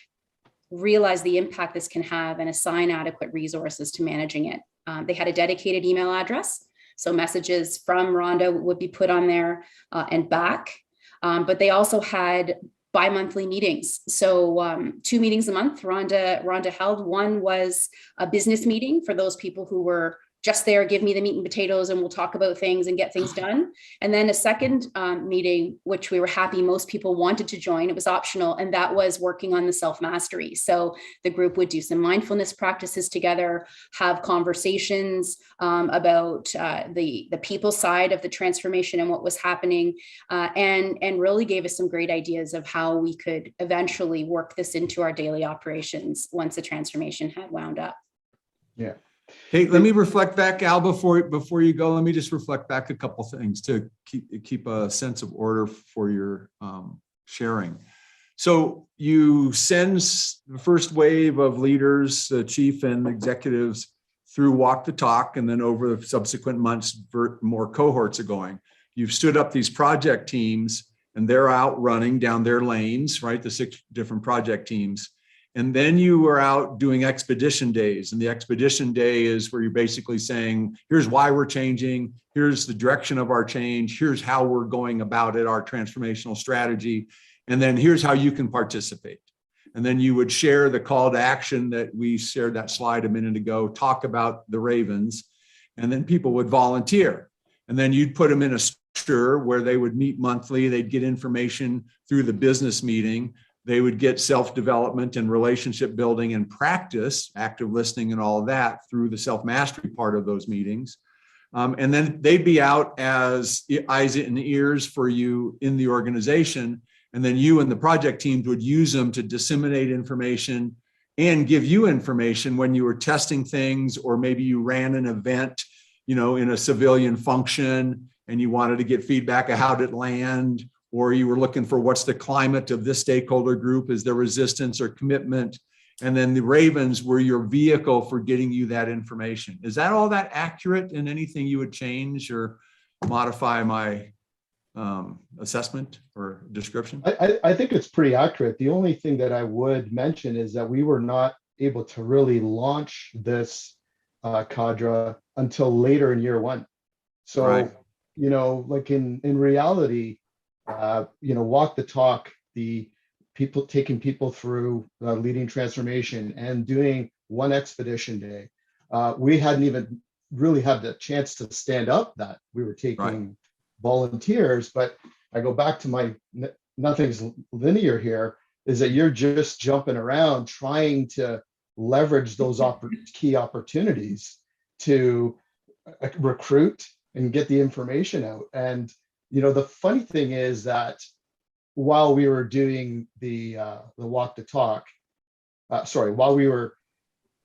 realize the impact this can have and assign adequate resources to managing it. They had a dedicated email address, so messages from Rhonda would be put on there and back. But they also had bi-monthly meetings. So 2 meetings a month Rhonda held. One was a business meeting for those people who were just there, give me the meat and potatoes and we'll talk about things and get things done. And then a second meeting, which we were happy most people wanted to join, it was optional, and that was working on the self-mastery. So the group would do some mindfulness practices together, have conversations about the people side of the transformation and what was happening, and really gave us some great ideas of how we could eventually work this into our daily operations once the transformation had wound up. Yeah. Hey, let me reflect back, Al, before you go. Let me just reflect back a couple things to keep a sense of order for your sharing. So you send the first wave of leaders, chief and executives, through Walk the Talk, and then over the subsequent months, more cohorts are going. You've stood up these project teams, and they're out running down their lanes, right? The 6 different project teams. And then you were out doing expedition days. And the expedition day is where you're basically saying, here's why we're changing, here's the direction of our change, here's how we're going about it, our transformational strategy, and then here's how you can participate. And then you would share the call to action that we shared that slide a minute ago, talk about the Ravens, and then people would volunteer. And then you'd put them in a structure where they would meet monthly, they'd get information through the business meeting, they would get self-development and relationship building and practice, active listening and all of that through the self-mastery part of those meetings. And then they'd be out as eyes and ears for you in the organization. And then you and the project teams would use them to disseminate information and give you information when you were testing things, or maybe you ran an event, in a civilian function and you wanted to get feedback of how did it land, or you were looking for what's the climate of this stakeholder group, is there resistance or commitment? And then the Ravens were your vehicle for getting you that information. Is that all that accurate, and anything you would change or modify my assessment or description? I think it's pretty accurate. The only thing that I would mention is that we were not able to really launch this cadre until later in year 1. So, Right. Like in reality, Walk the Talk, the people taking people through leading transformation and doing one expedition day. We hadn't even really had the chance to stand up that. We were taking volunteers, but I go back to my nothing's linear here, is that you're just jumping around trying to leverage those key opportunities to recruit and get the information out. And the funny thing is that while we were doing the Walk the Talk, while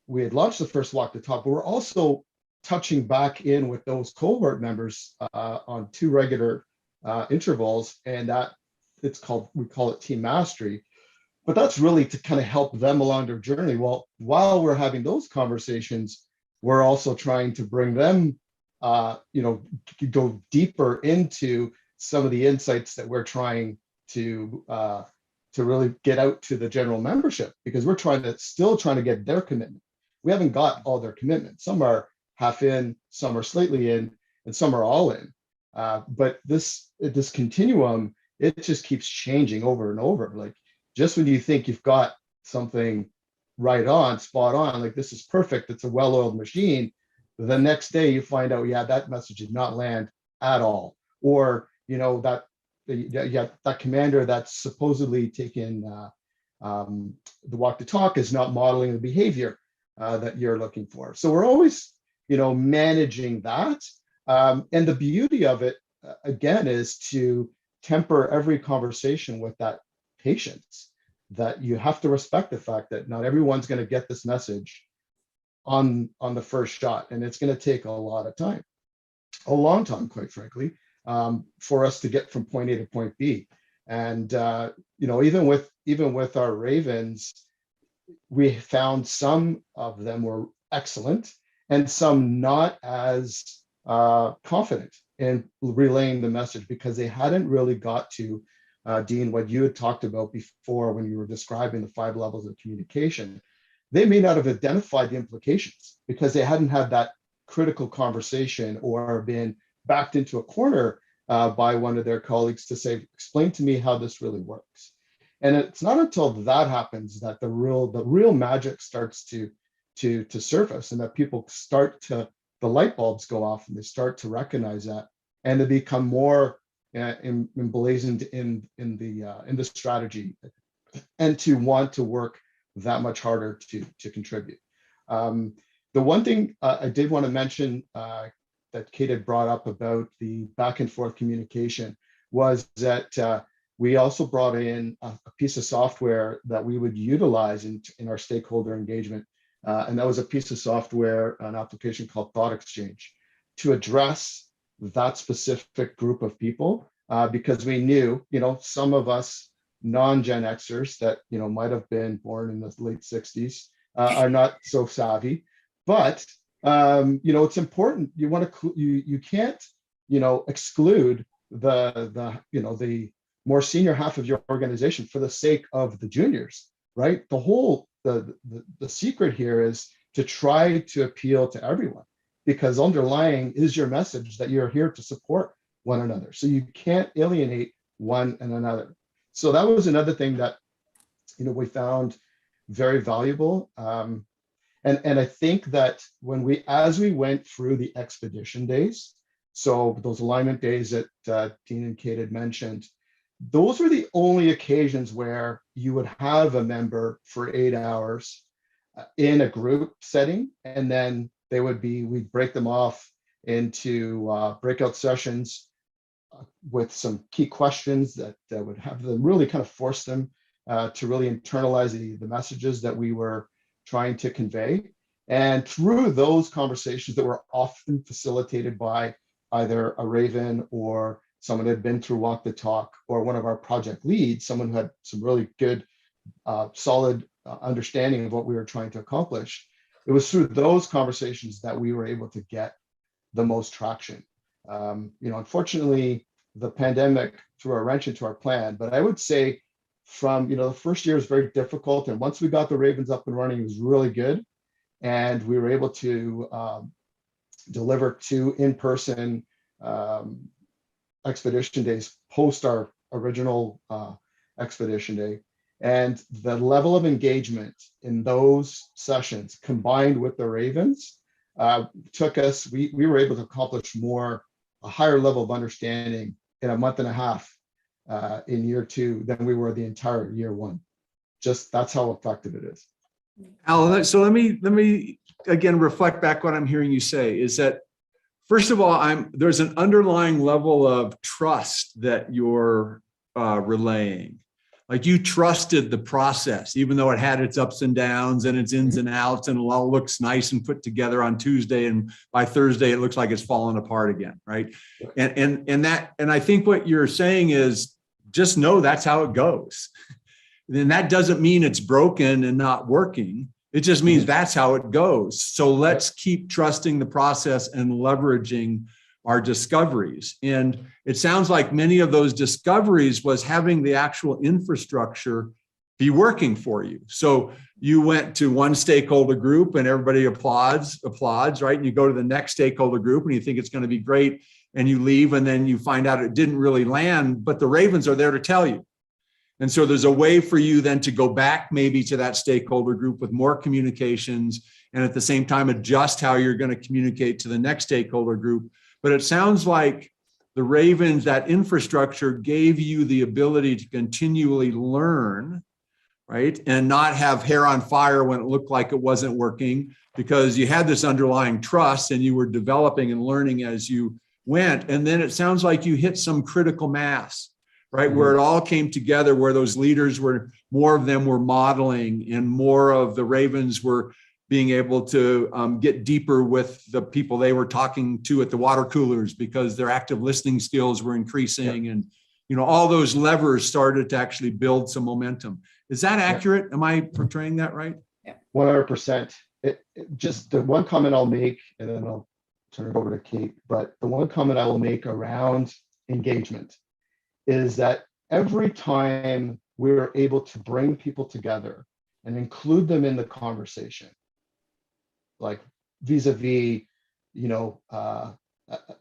we had launched the first Walk the Talk, but we're also touching back in with those cohort members on 2 regular intervals, and that we call it Team Mastery. But that's really to kind of help them along their journey. Well, while we're having those conversations, we're also trying to bring them, go deeper into some of the insights that we're trying to really get out to the general membership, because we're still trying to get their commitment. We haven't got all their commitment. Some are half in, some are slightly in, and some are all in. But this continuum, it just keeps changing over and over. Like, just when you think you've got something right on, spot on, like this is perfect, it's a well-oiled machine, the next day you find out, that message did not land at all. Or, that commander that's supposedly taken the Walk the Talk is not modeling the behavior that you're looking for. So we're always, managing that. And the beauty of it, again, is to temper every conversation with that patience, that you have to respect the fact that not everyone's going to get this message on the first shot. And it's going to take a lot of time, a long time, quite frankly, for us to get from point A to point B. And, even with our Ravens, we found some of them were excellent and some not as confident in relaying the message, because they hadn't really got to, Dean, what you had talked about before when you were describing the 5 levels of communication. They may not have identified the implications because they hadn't had that critical conversation or been backed into a corner by one of their colleagues to say, explain to me how this really works. And it's not until that happens that the real magic starts to surface, and that people start to the light bulbs go off and they start to recognize that, and they become more emblazoned in the strategy, and to want to work that much harder to contribute. The one thing I did want to mention that Kate had brought up about the back and forth communication was that we also brought in a piece of software that we would utilize in our stakeholder engagement. And that was a piece of software, an application called Thought Exchange, to address that specific group of people, because we knew, some of us non-Gen Xers that, might have been born in the late 60s are not so savvy. But it's important. You want to you can't exclude the more senior half of your organization for the sake of the juniors, right? The secret here is to try to appeal to everyone, because underlying is your message that you're here to support one another. So you can't alienate one and another. So that was another thing that we found very valuable. And I think that as we went through the expedition days, so those alignment days that Dean and Kate had mentioned, those were the only occasions where you would have a member for 8 hours in a group setting, and then we'd break them off into breakout sessions with some key questions that would have them really kind of force them to really internalize the messages that we were trying to convey. And through those conversations that were often facilitated by either a Raven or someone who had been through Walk the Talk, or one of our project leads, someone who had some really good, solid understanding of what we were trying to accomplish, it was through those conversations that we were able to get the most traction. Unfortunately, the pandemic threw a wrench into our plan, but I would say from, the first year was very difficult. And once we got the Ravens up and running, it was really good. And we were able to deliver 2 in-person expedition days post our original expedition day. And the level of engagement in those sessions combined with the Ravens took us, we were able to accomplish a higher level of understanding in a month and a half in year 2 than we were the entire year 1. Just that's how effective it is. Alan, so let me again reflect back what I'm hearing you say is that, first of all, there's an underlying level of trust that you're relaying. Like, you trusted the process, even though it had its ups and downs and its ins and outs, and it all looks nice and put together on Tuesday, and by Thursday it looks like it's falling apart again, right? And I think what you're saying is, just know that's how it goes. Then that doesn't mean it's broken and not working. It just means that's how it goes. So let's keep trusting the process and leveraging our discoveries. And it sounds like many of those discoveries was having the actual infrastructure be working for you. So you went to one stakeholder group and everybody applauds, right? And you go to the next stakeholder group and you think it's going to be great, and you leave, and then you find out it didn't really land, but the Ravens are there to tell you. And so there's a way for you then to go back maybe to that stakeholder group with more communications, and at the same time adjust how you're going to communicate to the next stakeholder group. But it sounds like the Ravens, that infrastructure gave you the ability to continually learn, right? And not have hair on fire when it looked like it wasn't working, because you had this underlying trust and you were developing and learning as you went. And then it sounds like you hit some critical mass, right? Where it all came together, where those leaders were, more of them were modeling, and more of the Ravens were being able to get deeper with the people they were talking to at the water coolers, because their active listening skills were increasing. And, all those levers started to actually build some momentum. Is that accurate? Am I portraying that right? 100%. Just the one comment I'll make, and then I'll turn it over to Kate, but the one comment I will make around engagement is that every time we're able to bring people together and include them in the conversation, like vis-a-vis,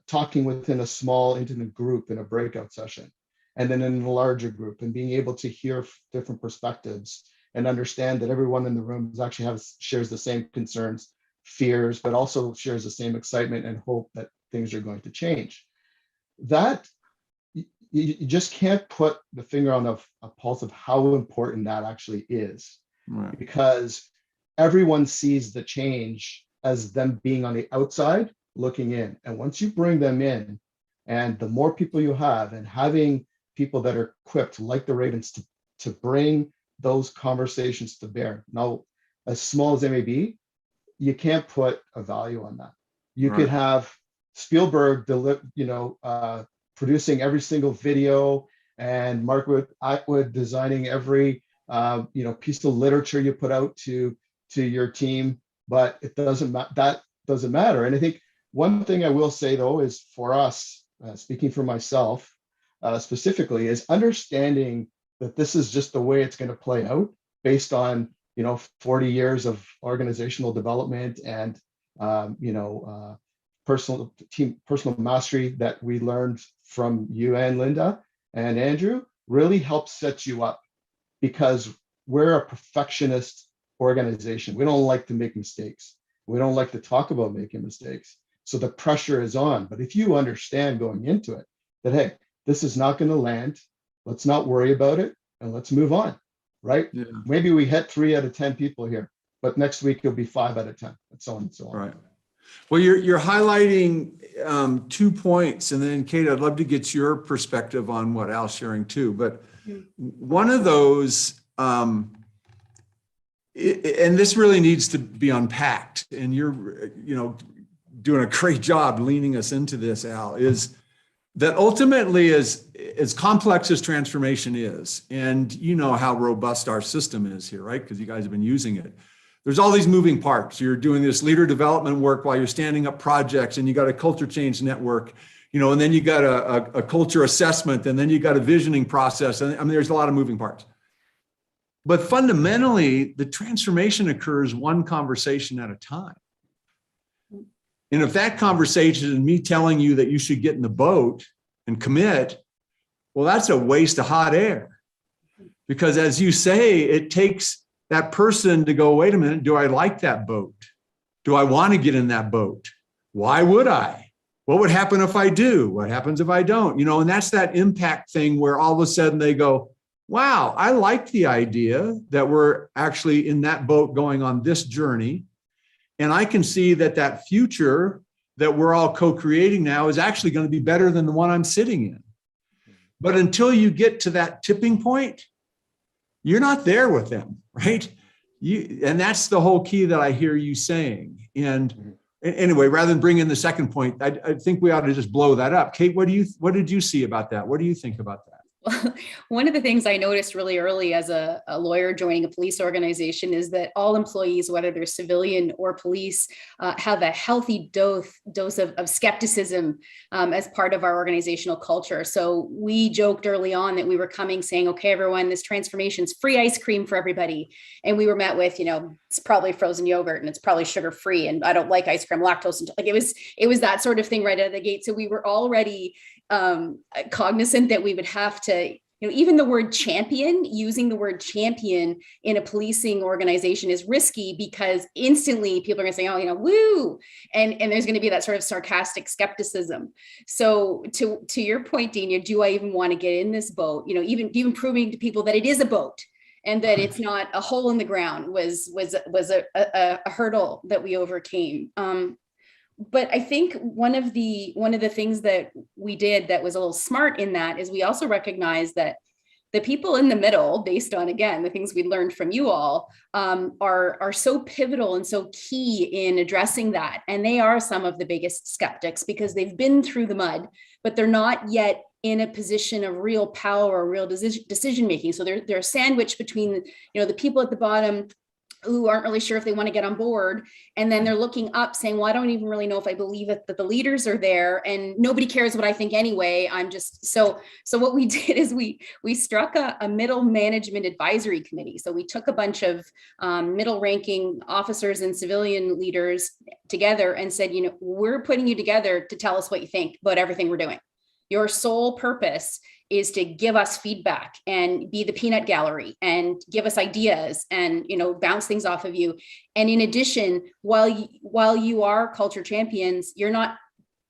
talking within a small intimate group in a breakout session, and then in a larger group, and being able to hear different perspectives and understand that everyone in the room actually shares the same concerns, fears, but also shares the same excitement and hope that things are going to change. That you just can't put the finger on a pulse of how important that actually is, Right. because everyone sees the change as them being on the outside looking in. And once you bring them in, and the more people you have, and having people that are equipped like the Ravens to bring those conversations to bear. Now, as small as they may be, you can't put a value on that. You could Right. have Spielberg, producing every single video, and Mark Atwood designing every piece of literature you put out to your team, but it doesn't that doesn't matter. And I think one thing I will say though is for us, speaking for myself specifically, is understanding that this is just the way it's going to play out based on 40 years of organizational development and personal mastery that we learned from you and Linda and Andrew really helps set you up, because we're a perfectionist organization. We don't like to make mistakes. We don't like to talk about making mistakes. So the pressure is on. But if you understand going into it that, hey, this is not going to land, let's not worry about it and let's move on, right? Yeah. Maybe we hit 3 out of 10 people here, but next week it'll be 5 out of 10, and so on and so on. Right. Well, you're highlighting 2 points, and then Kate, I'd love to get your perspective on what Al's sharing too. But one of those, and this really needs to be unpacked, and you're doing a great job leaning us into this, Al, is that ultimately, as complex as transformation is, and you know how robust our system is here, right? Because you guys have been using it. There's all these moving parts. You're doing this leader development work while you're standing up projects, and you got a culture change network, and then you got a culture assessment, and then you got a visioning process. And I mean, there's a lot of moving parts. But fundamentally, the transformation occurs one conversation at a time. And if that conversation is me telling you that you should get in the boat and commit, well, that's a waste of hot air. Because as you say, it takes that person to go, wait a minute, do I like that boat? Do I want to get in that boat? Why would I? What would happen if I do? What happens if I don't? And that's that impact thing where all of a sudden they go, wow, I like the idea that we're actually in that boat going on this journey. And I can see that future that we're all co-creating now is actually going to be better than the one I'm sitting in. But until you get to that tipping point, you're not there with them, right? And that's the whole key that I hear you saying. And anyway, rather than bring in the second point, I think we ought to just blow that up. Kate, what did you see about that? What do you think about that? Well, one of the things I noticed really early as a lawyer joining a police organization is that all employees, whether they're civilian or police, have a healthy dose of skepticism as part of our organizational culture. So we joked early on that we were coming saying, okay, everyone, this transformation's free ice cream for everybody. And we were met with, it's probably frozen yogurt and it's probably sugar-free. And I don't like ice cream, lactose. Like it was that sort of thing right out of the gate. So we were already cognizant that we would have to, even the word champion, using the word champion in a policing organization is risky, because instantly people are going to say, oh, woo. And there's going to be that sort of sarcastic skepticism. So to your point, Dina, do I even want to get in this boat? Even proving to people that it is a boat and that it's not a hole in the ground was a hurdle that we overcame. But I think one of the things that we did that was a little smart in that is we also recognized that the people in the middle, based on, again, the things we learned from you all, are so pivotal and so key in addressing that. And they are some of the biggest skeptics because they've been through the mud, but they're not yet in a position of real power or real decision making. So they're sandwiched between the people at the bottom who aren't really sure if they want to get on board. And then they're looking up saying, well, I don't even really know if I believe it, that the leaders are there and nobody cares what I think anyway. I'm just, so what we did is we struck a middle management advisory committee. So we took a bunch of middle ranking officers and civilian leaders together and said, we're putting you together to tell us what you think about everything we're doing. Your sole purpose is to give us feedback and be the peanut gallery and give us ideas and, bounce things off of you. And in addition, while you are culture champions, you're not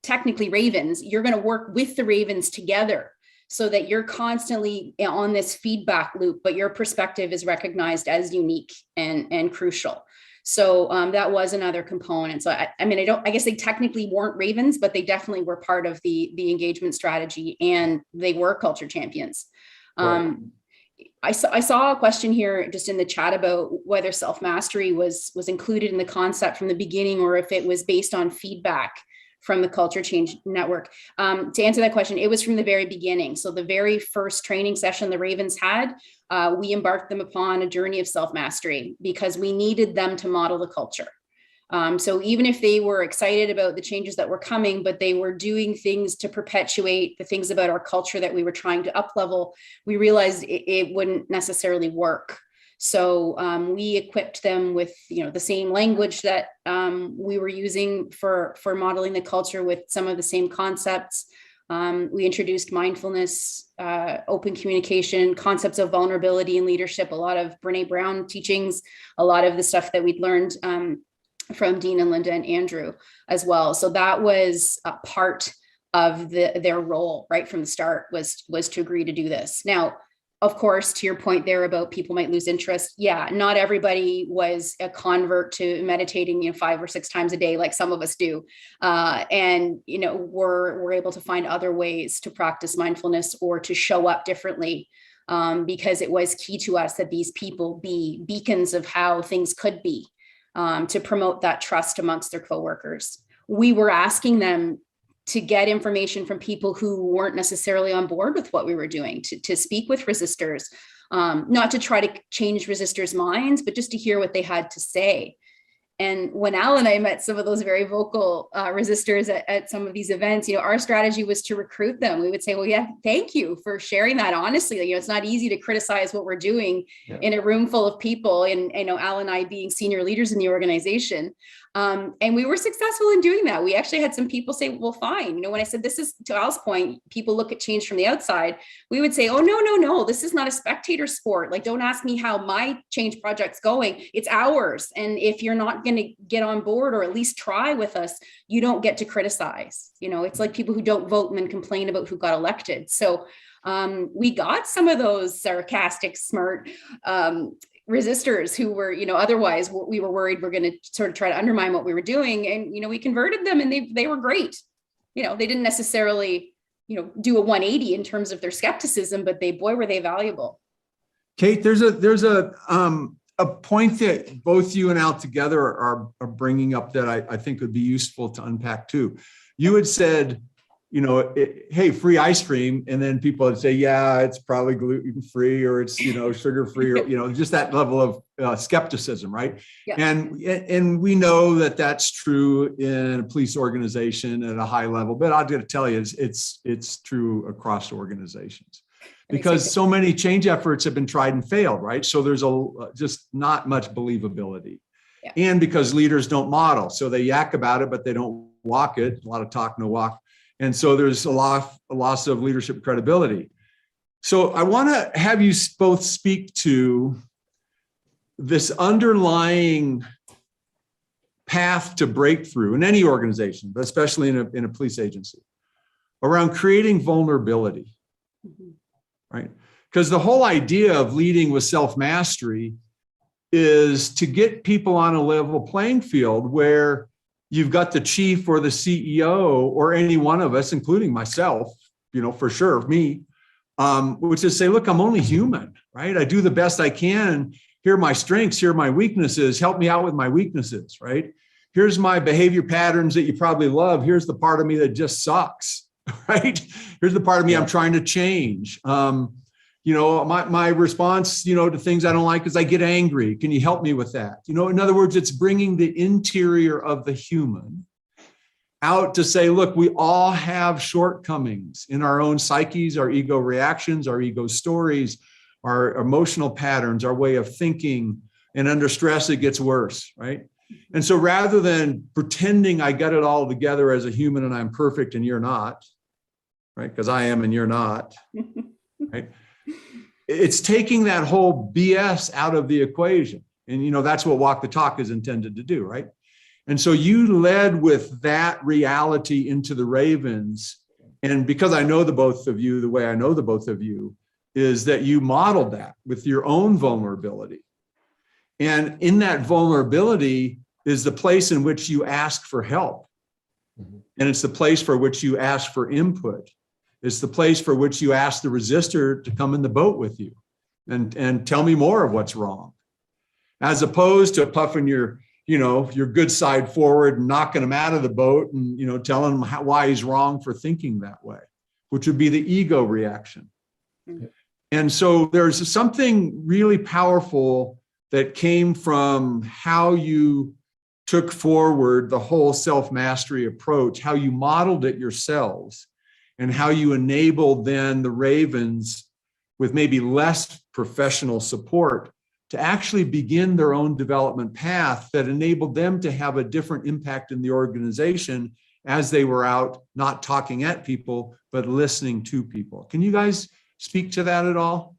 technically ravens. You're going to work with the ravens together so that you're constantly on this feedback loop, but your perspective is recognized as unique and crucial. So that was another component. So I guess they technically weren't ravens, but they definitely were part of the engagement strategy, and they were culture champions. Right. I saw a question here just in the chat about whether self-mastery was included in the concept from the beginning, or if it was based on feedback from the Culture Change Network. To answer that question, it was from the very beginning. So the very first training session the Ravens had, we embarked them upon a journey of self-mastery because we needed them to model the culture. So even if they were excited about the changes that were coming, but they were doing things to perpetuate the things about our culture that we were trying to up-level, we realized it wouldn't necessarily work. So we equipped them with, the same language that we were using for modeling the culture, with some of the same concepts. We introduced mindfulness, open communication, concepts of vulnerability and leadership, a lot of Brene Brown teachings, a lot of the stuff that we'd learned from Dean and Linda and Andrew as well. So that was a part of their role right from the start, was to agree to do this. Now, of course, to your point there about people might lose interest. Yeah, not everybody was a convert to meditating, 5 or 6 times a day, like some of us do. And, we're able to find other ways to practice mindfulness or to show up differently, because it was key to us that these people be beacons of how things could be, to promote that trust amongst their coworkers. We were asking them to get information from people who weren't necessarily on board with what we were doing, to speak with resistors, not to try to change resistors' minds, but just to hear what they had to say. And when Al and I met some of those very vocal resistors at some of these events, our strategy was to recruit them. We would say, well, yeah, thank you for sharing that honestly. It's not easy to criticize what we're doing in a room full of people, and Al and I being senior leaders in the organization. And we were successful in doing that. We actually had some people say, well, fine. When I said, this is, to Al's point, people look at change from the outside, we would say, oh, no, this is not a spectator sport. Like, don't ask me how my change project's going. It's ours. And if you're not going to get on board or at least try with us, you don't get to criticize. It's like people who don't vote and then complain about who got elected. So we got some of those sarcastic, smart resistors who were, otherwise we were worried we're going to sort of try to undermine what we were doing. And, we converted them, and they were great. They didn't necessarily, do a 180 in terms of their skepticism, but were they valuable. Kate, there's a point that both you and Al together are bringing up that I think would be useful to unpack too. You had said, hey, free ice cream. And then people would say, yeah, it's probably gluten-free, or it's, sugar-free, or, just that level of skepticism, right? Yeah. And we know that that's true in a police organization at a high level, but I've got to tell you, it's true across organizations, because so many change efforts have been tried and failed, right? So there's just not much believability. Yeah. And because leaders don't model, so they yak about it, but they don't walk it. A lot of talk, no walk. And so there's a loss of leadership credibility. So I want to have you both speak to this underlying path to breakthrough in any organization, but especially in a police agency, around creating vulnerability, right? Because the whole idea of leading with self-mastery is to get people on a level playing field where you've got the chief or the CEO or any one of us, including myself, for sure, me, which is say, look, I'm only human, right? I do the best I can. Here are my strengths, here are my weaknesses. Help me out with my weaknesses, right? Here's my behavior patterns that you probably love. Here's the part of me that just sucks, right? Here's the part of me I'm trying to change. My response, to things I don't like is I get angry. Can you help me with that? In other words, it's bringing the interior of the human out to say, look, we all have shortcomings in our own psyches, our ego reactions, our ego stories, our emotional patterns, our way of thinking. And under stress, it gets worse, right? And so rather than pretending I got it all together as a human and I'm perfect and you're not, right? Because I am and you're not, right? It's taking that whole BS out of the equation. And, that's what Walk the Talk is intended to do, right? And so you led with that reality into the Ravens. And because I know the both of you, the way I know the both of you, is that you modeled that with your own vulnerability. And in that vulnerability is the place in which you ask for help. And it's the place for which you ask for input. It's the place for which you ask the resistor to come in the boat with you and tell me more of what's wrong. As opposed to puffing your good side forward and knocking him out of the boat and, telling him why he's wrong for thinking that way, which would be the ego reaction. Mm-hmm. And so there's something really powerful that came from how you took forward the whole self-mastery approach, how you modeled it yourselves, and how you enabled then the Ravens with maybe less professional support to actually begin their own development path that enabled them to have a different impact in the organization as they were out, not talking at people, but listening to people. Can you guys speak to that at all?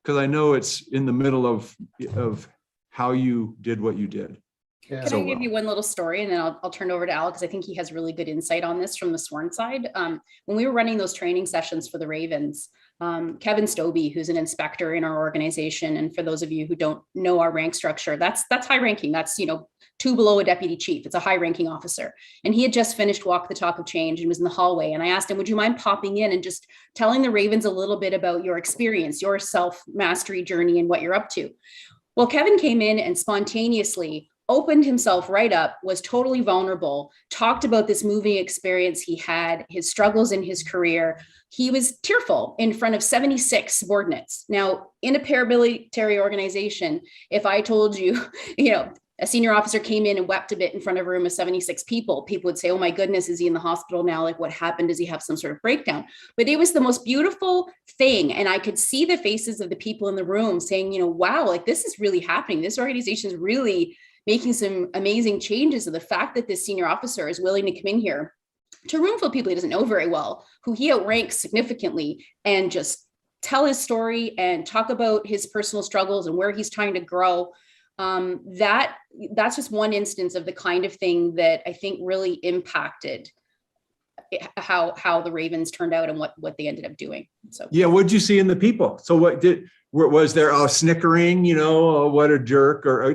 Because I know it's in the middle of how you did what you did. Yeah. Can I give you one little story, and then I'll turn it over to Al, because I think he has really good insight on this from the sworn side. When we were running those training sessions for the Ravens, Kevin Stobie, who's an inspector in our organization, and for those of you who don't know our rank structure, that's high ranking. That's 2 below a deputy chief. It's a high ranking officer. And he had just finished Walk the Talk of Change and was in the hallway. And I asked him, would you mind popping in and just telling the Ravens a little bit about your experience, your self-mastery journey, and what you're up to? Well, Kevin came in and spontaneously opened himself right up, was totally vulnerable, talked about this moving experience he had, his struggles in his career. He was tearful in front of 76 subordinates. Now, in a paramilitary organization, if I told you, a senior officer came in and wept a bit in front of a room of 76 people, people would say, oh my goodness, is he in the hospital now? Like, what happened? Does he have some sort of breakdown? But it was the most beautiful thing. And I could see the faces of the people in the room saying, wow, like this is really happening. This organization is really making some amazing changes. Of the fact that this senior officer is willing to come in here to a room full of people he doesn't know very well, who he outranks significantly, and just tell his story and talk about his personal struggles and where he's trying to grow. That's just one instance of the kind of thing that I think really impacted how the Ravens turned out and what they ended up doing. So yeah, what'd you see in the people? So was there a snickering, oh, what a jerk, or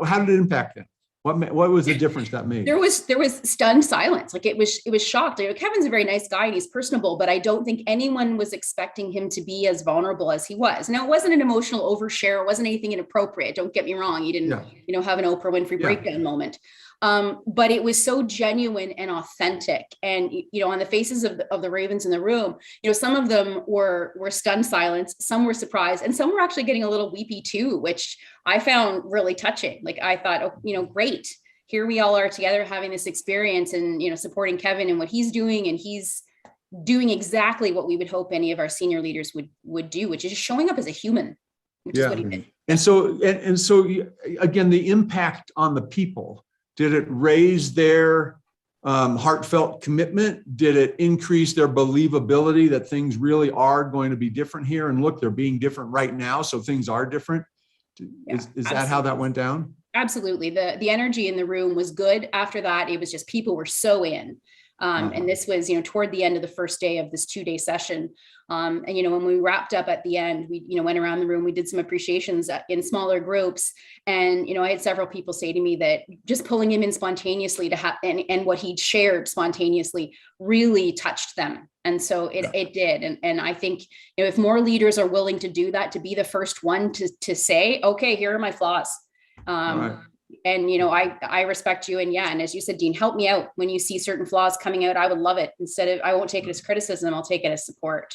how did it impact them? What was the difference that made? There was stunned silence. Like it was shocked. Kevin's a very nice guy and he's personable, but I don't think anyone was expecting him to be as vulnerable as he was. Now, it wasn't an emotional overshare. It wasn't anything inappropriate. Don't get me wrong. He didn't, have an Oprah Winfrey breakdown moment. But it was so genuine and authentic. And, on the faces of the Ravens in the room, some of them were stunned silence, some were surprised, and some were actually getting a little weepy too, which I found really touching. Like I thought, great, here we all are together having this experience and, supporting Kevin and what he's doing. And he's doing exactly what we would hope any of our senior leaders would do, which is just showing up as a human, which is what he did. And so again, the impact on the people. Did it raise their heartfelt commitment? Did it increase their believability that things really are going to be different here? And look, they're being different right now, so things are different. Is that how that went down? Absolutely. The energy in the room was good. After that, it was just people were so in. And this was, toward the end of the first day of this 2-day session. And, when we wrapped up at the end, we, went around the room, we did some appreciations in smaller groups. And, I had several people say to me that just pulling him in spontaneously and what he'd shared spontaneously really touched them. And so it did. And I think, if more leaders are willing to do that, to be the first one to say, okay, here are my flaws. Right. And, I respect you. And and as you said, Dean, help me out when you see certain flaws coming out. I would love it. I won't take it as criticism. I'll take it as support.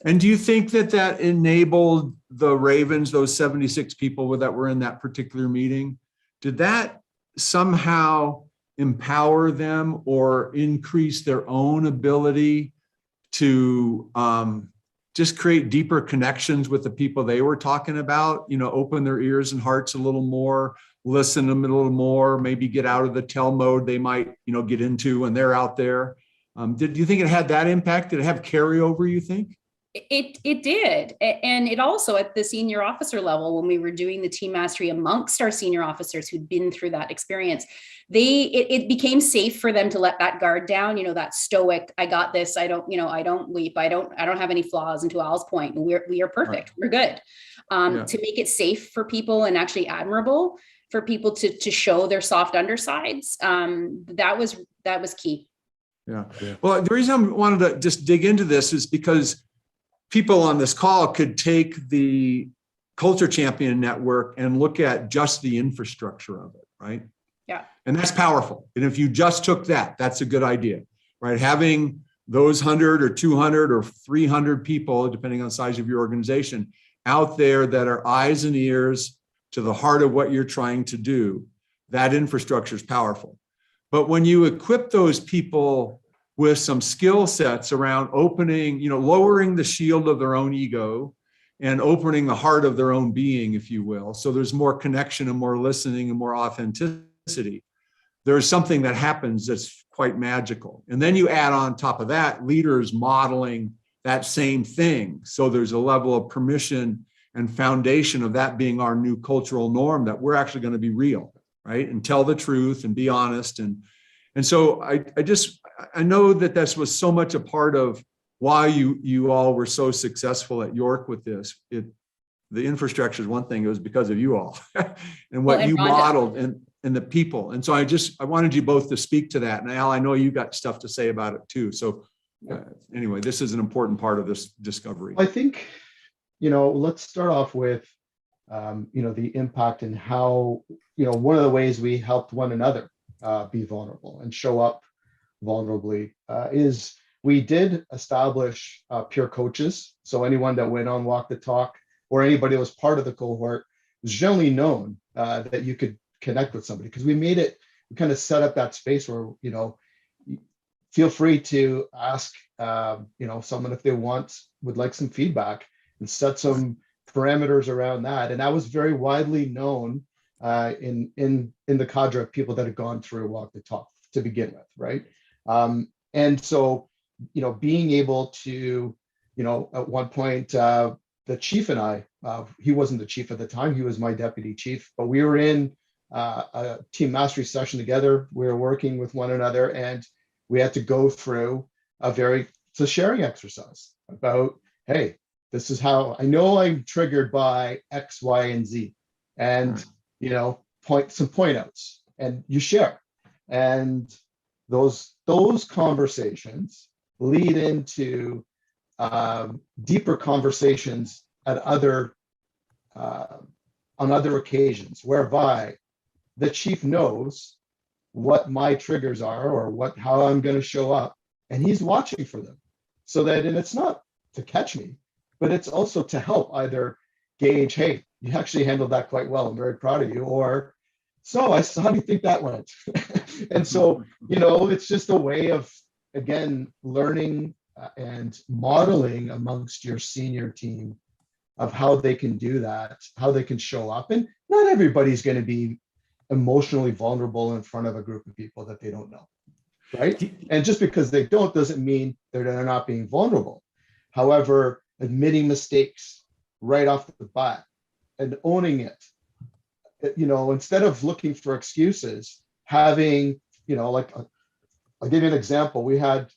And do you think that enabled the Ravens, those 76 people that were in that particular meeting? Did that somehow empower them or increase their own ability to just create deeper connections with the people they were talking about, open their ears and hearts a little more, listen to them a little more, maybe get out of the tell mode they might, get into when they're out there? Do you think it had that impact? Did it have carryover, you think? It did. And it also at the senior officer level, when we were doing the team mastery amongst our senior officers who'd been through that experience, it became safe for them to let that guard down, that stoic, I got this, I don't weep, I don't have any flaws, and to Al's point, we are perfect, we're good. To make it safe for people and actually admirable for people to show their soft undersides, that was key. Yeah. Well, the reason I wanted to just dig into this is because people on this call could take the Culture Champion Network and look at just the infrastructure of it, right? Yeah. And that's powerful. And if you just took that, that's a good idea, right? Having those 100 or 200 or 300 people, depending on the size of your organization, out there that are eyes and ears to the heart of what you're trying to do, that infrastructure is powerful. But when you equip those people with some skill sets around opening, lowering the shield of their own ego and opening the heart of their own being, if you will. So there's more connection and more listening and more authenticity. There's something that happens that's quite magical. And then you add on top of that, leaders modeling that same thing. So there's a level of permission and foundation of that being our new cultural norm, that we're actually going to be real, right? And tell the truth and be honest. And so I know that this was so much a part of why you all were so successful at York with this. The infrastructure is one thing, it was because of you all and what you modeled and the people. And so I wanted you both to speak to that. And Al, I know you got stuff to say about it too. So anyway, this is an important part of this discovery. I think, let's start off with, the impact and how, one of the ways we helped one another be vulnerable and show up vulnerably is we did establish peer coaches. So anyone that went on Walk the Talk or anybody that was part of the cohort was generally known that you could connect with somebody, because we kind of set up that space where, feel free to ask, someone if they would like some feedback, and set some parameters around that. And that was very widely known in the cadre of people that had gone through Walk the Talk to begin with, right? And so, being able to, at one point, the chief and I, he wasn't the chief at the time, he was my deputy chief, but we were in a team mastery session together. We were working with one another, and we had to go through it's a sharing exercise about, hey, this is how I know I'm triggered by X, Y, and Z, and point outs, and you share, and those conversations lead into deeper conversations at on other occasions, whereby the chief knows what my triggers are or how I'm going to show up, and he's watching for them, so that, and it's not to catch me, but it's also to help either gauge, hey, you actually handled that quite well, I'm very proud of you, or so how do you think that went? And so, it's just a way of, again, learning and modeling amongst your senior team of how they can do that, how they can show up. And not everybody's going to be emotionally vulnerable in front of a group of people that they don't know, right? And just because they don't doesn't mean they're not being vulnerable. However, admitting mistakes right off the bat and owning it, instead of looking for excuses, having, I'll give you an example. We had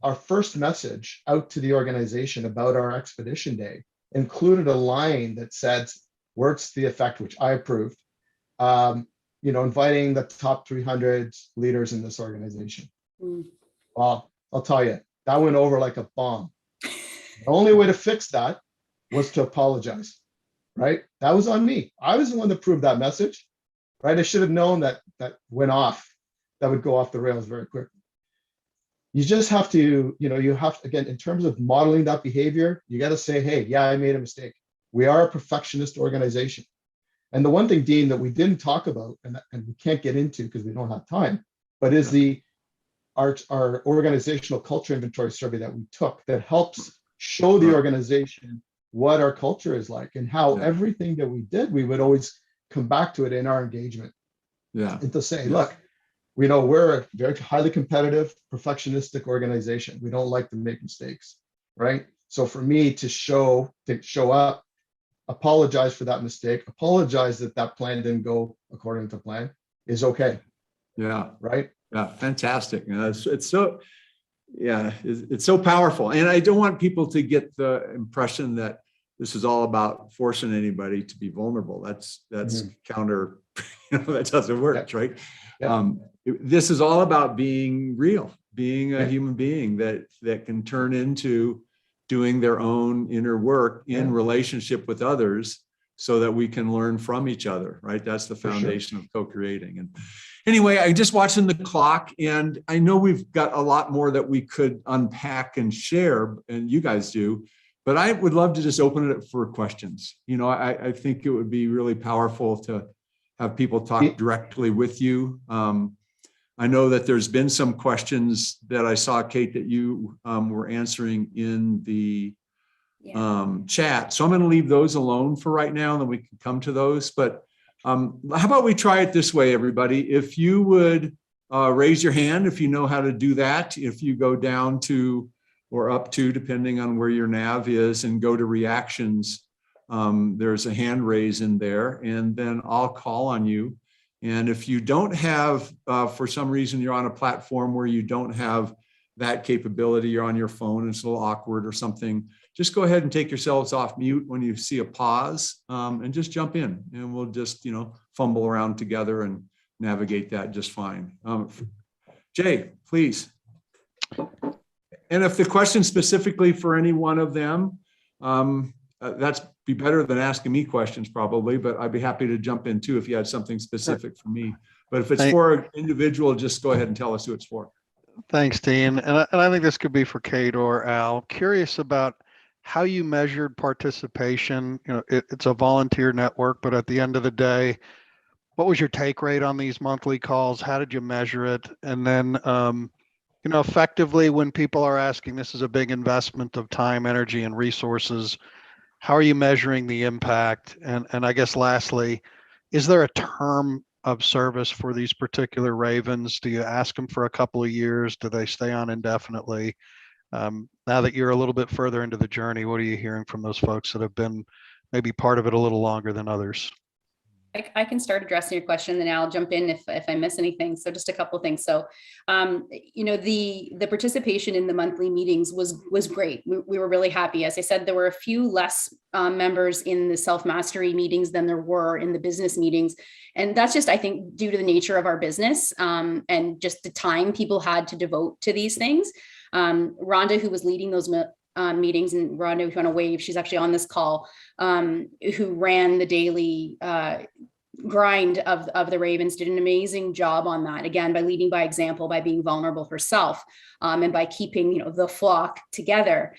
our first message out to the organization about our expedition day included a line that said, words to the effect, which I approved, inviting the top 300 leaders in this organization. Well, I'll tell you, that went over like a bomb. The only way to fix that was to apologize, right? That was on me. I was the one that approved that message, right? I should have known that went off, that would go off the rails very quickly. You just have to, again, in terms of modeling that behavior, you got to say, hey, yeah, I made a mistake. We are a perfectionist organization. And the one thing, Dean, that we didn't talk about, and we can't get into because we don't have time, but is our organizational culture inventory survey that we took that helps show the organization what our culture is like, and how everything that we did, we would always come back to it in our engagement. Yeah. And to say, look, we know we're a very highly competitive, perfectionistic organization. We don't like to make mistakes, right? So for me to show up, apologize for that mistake, apologize that that plan didn't go according to plan is okay, Yeah. right? Yeah. Fantastic. It's so, yeah, it's so powerful. And I don't want people to get the impression that this is all about forcing anybody to be vulnerable. That's counter, that doesn't work, right? Yeah. This is all about being real, being a human being that can turn into doing their own inner work in relationship with others so that we can learn from each other, right? That's the foundation of co-creating. And anyway, I just watching the clock, and I know we've got a lot more that we could unpack and share, and you guys do, but I would love to just open it up for questions. I think it would be really powerful to have people talk directly with you. I know that there's been some questions that I saw, Kate, that you were answering in the chat. So I'm going to leave those alone for right now, and then we can come to those. But how about we try it this way, everybody? If you would raise your hand, if you know how to do that, if you go down to or up to, depending on where your nav is, and go to reactions, there's a hand raise in there, and then I'll call on you. And if you don't have, for some reason, you're on a platform where you don't have that capability, you're on your phone, it's a little awkward or something, just go ahead and take yourselves off mute when you see a pause, and just jump in, and we'll just, fumble around together and navigate that just fine. Jay, please. And if the question specifically for any one of them, that's be better than asking me questions probably, but I'd be happy to jump in too if you had something specific for me. But if it's for an individual, just go ahead and tell us who it's for. Thanks, Dean. And I think this could be for Kate or Al. Curious about how you measured participation. It's a volunteer network, but at the end of the day, what was your take rate on these monthly calls? How did you measure it? And then, effectively, when people are asking, this is a big investment of time, energy, and resources, how are you measuring the impact? And I guess lastly, is there a term of service for these particular ravens? Do you ask them for a couple of years? Do they stay on indefinitely? Now that you're a little bit further into the journey, what are you hearing from those folks that have been maybe part of it a little longer than others? I can start addressing your question, then I'll jump in if I miss anything. So just a couple of things. So, the participation in the monthly meetings was great. We were really happy. As I said, there were a few less members in the self-mastery meetings than there were in the business meetings. And that's just, I think, due to the nature of our business and just the time people had to devote to these things. Rhonda, who was leading those meetings, and Rhonda, if you want to wave, she's actually on this call, who ran the daily grind of the Ravens, did an amazing job on that, again, by leading by example, by being vulnerable herself, and by keeping the flock together.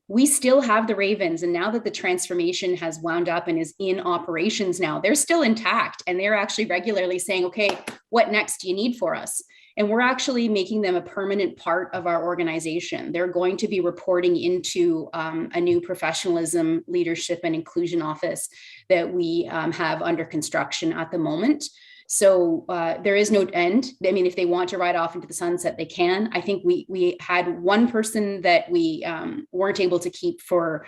We still have the Ravens, and now that the transformation has wound up and is in operations now, they're still intact, and they're actually regularly saying, okay, what next do you need for us? And we're actually making them a permanent part of our organization. They're going to be reporting into a new professionalism, leadership, and inclusion office that we have under construction at the moment. So there is no end. I mean, if they want to ride off into the sunset, they can. I think we had one person that we weren't able to keep for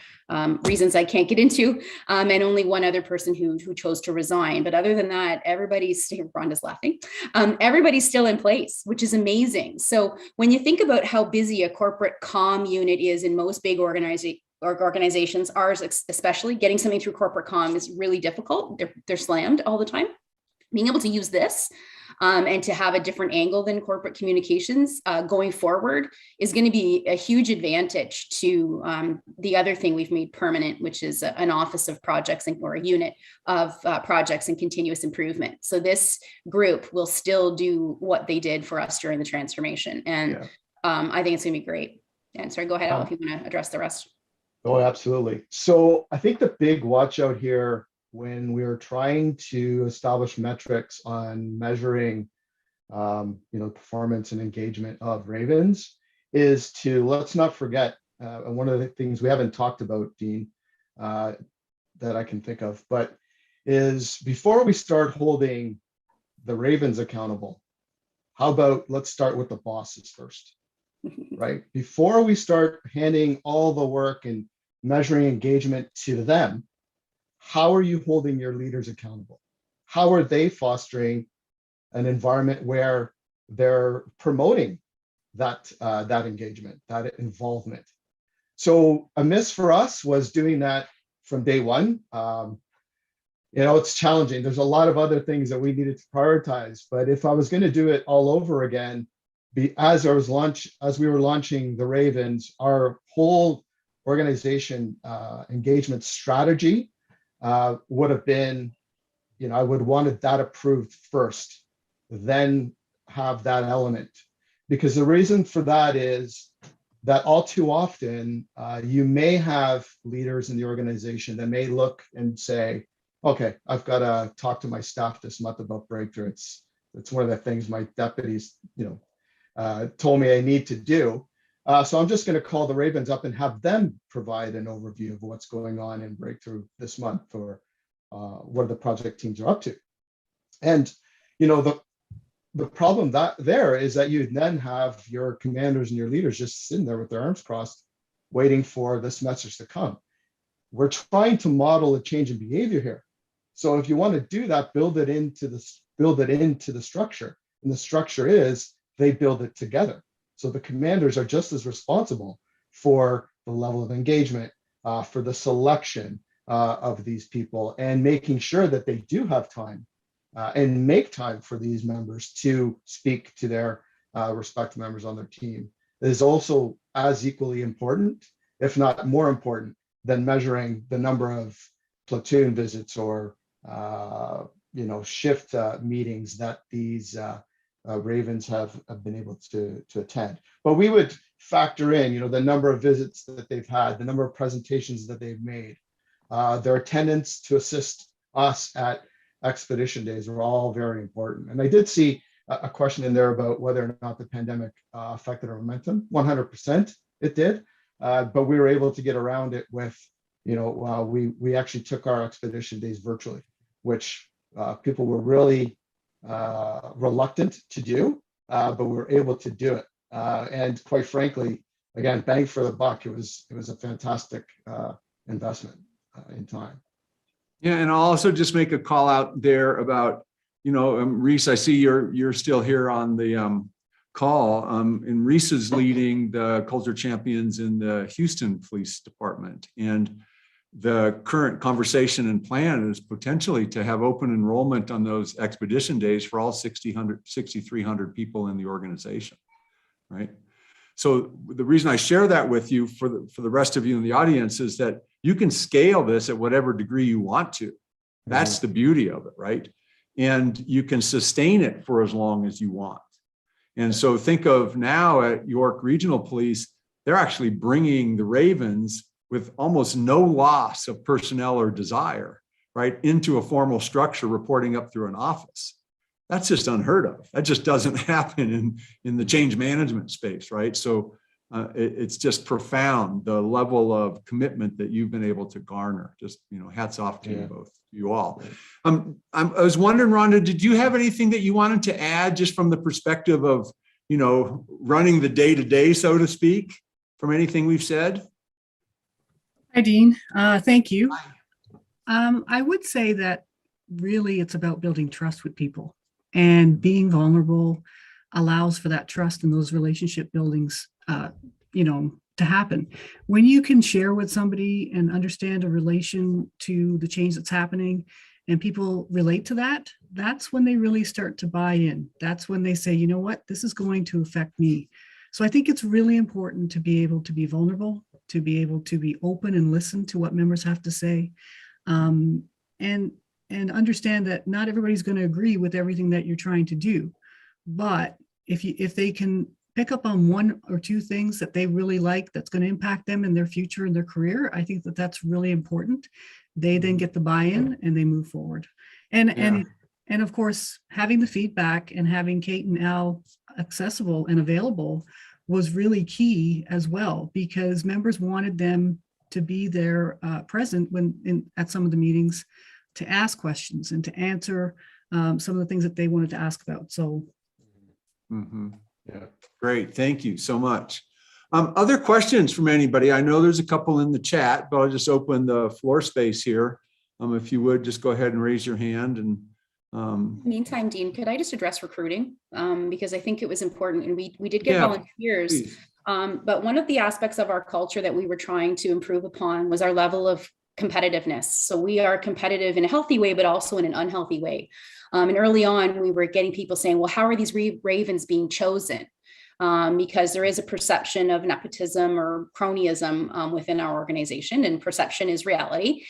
reasons I can't get into, and only one other person who chose to resign. But other than that, everybody's, Rhonda's laughing, everybody's still in place, which is amazing. So when you think about how busy a corporate comm unit is in most big organizations, ours especially, getting something through corporate comm is really difficult. They're slammed all the time. Being able to use this and to have a different angle than corporate communications going forward is going to be a huge advantage to the other thing we've made permanent, which is an office of projects or a unit of projects and continuous improvement. So this group will still do what they did for us during the transformation. And I think it's going to be great. And sorry, go ahead, Al, if you want to address the rest. Oh, absolutely. So I think the big watch out here when we were trying to establish metrics on measuring, performance and engagement of Ravens is to, let's not forget, and one of the things we haven't talked about, Dean, that I can think of, but is before we start holding the Ravens accountable, how about let's start with the bosses first, right? Before we start handing all the work and measuring engagement to them, how are you holding your leaders accountable? How are they fostering an environment where they're promoting that engagement, that involvement? So a miss for us was doing that from day one. It's challenging. There's a lot of other things that we needed to prioritize, but if I was going to do it all over again, as we were launching the Ravens, our whole organization engagement strategy would have been, I would wanted that approved first, then have that element. Because the reason for that is that all too often, you may have leaders in the organization that may look and say, okay, I've got to talk to my staff this month about breakthrough. It's one of the things my deputies, told me I need to do. So I'm just going to call the Ravens up and have them provide an overview of what's going on in breakthrough this month, or what the project teams are up to. And the problem there is that you then have your commanders and your leaders just sitting there with their arms crossed, waiting for this message to come. We're trying to model a change in behavior here. So if you want to do that, build it into the structure. And the structure is they build it together. So the commanders are just as responsible for the level of engagement, for the selection of these people, and making sure that they do have time and make time for these members to speak to their respective members on their team. It is also as equally important, if not more important, than measuring the number of platoon visits or shift meetings that these Ravens have been able to attend. But we would factor in, the number of visits that they've had, the number of presentations that they've made, their attendance to assist us at expedition days are all very important. And I did see a question in there about whether or not the pandemic affected our momentum. 100% it did, but we were able to get around it with, we actually took our expedition days virtually, which people were really reluctant to do, but we were able to do it. And quite frankly, again, bang for the buck, it was a fantastic investment in time. Yeah, and I'll also just make a call out there about, Reese, I see you're still here on the call. And Reese is leading the culture champions in the Houston Police Department. And the current conversation and plan is potentially to have open enrollment on those expedition days for all 6,300 people in the organization, right? So the reason I share that with you for the rest of you in the audience is that you can scale this at whatever degree you want to. That's the beauty of it, right? And you can sustain it for as long as you want. And so think of now at York Regional Police, they're actually bringing the Ravens with almost no loss of personnel or desire, right, into a formal structure reporting up through an office. That's just unheard of. That just doesn't happen in the change management space, right? So it's just profound, the level of commitment that you've been able to garner. Just, hats off to you both, you all. I was wondering, Rhonda, did you have anything that you wanted to add just from the perspective of, running the day-to-day, so to speak, from anything we've said? Hi, Dean. Thank you. I would say that really it's about building trust with people, and being vulnerable allows for that trust and those relationship buildings, to happen. When you can share with somebody and understand a relation to the change that's happening and people relate to that, that's when they really start to buy in. That's when they say, you know what, this is going to affect me. So I think it's really important to be able to be vulnerable, to be able to be open and listen to what members have to say, and understand that not everybody's going to agree with everything that you're trying to do. But if they can pick up on one or two things that they really like that's going to impact them in their future and their career, I think that that's really important. They then get the buy-in and they move forward. And of course, having the feedback and having Kate and Al accessible and available was really key as well, because members wanted them to be there present at some of the meetings to ask questions and to answer some of the things that they wanted to ask about. So Mhm. Yeah. Great, thank you so much. Other questions from anybody? I know there's a couple in the chat, but I'll just open the floor space here. If you would, just go ahead and raise your hand and. Meantime, Dean, could I just address recruiting? Because I think it was important, and we did get Yeah, volunteers. please. But one of the aspects of our culture that we were trying to improve upon was our level of competitiveness. So we are competitive in a healthy way, but also in an unhealthy way. And early on, we were getting people saying, well, how are these ravens being chosen? Because there is a perception of nepotism or cronyism within our organization, and perception is reality.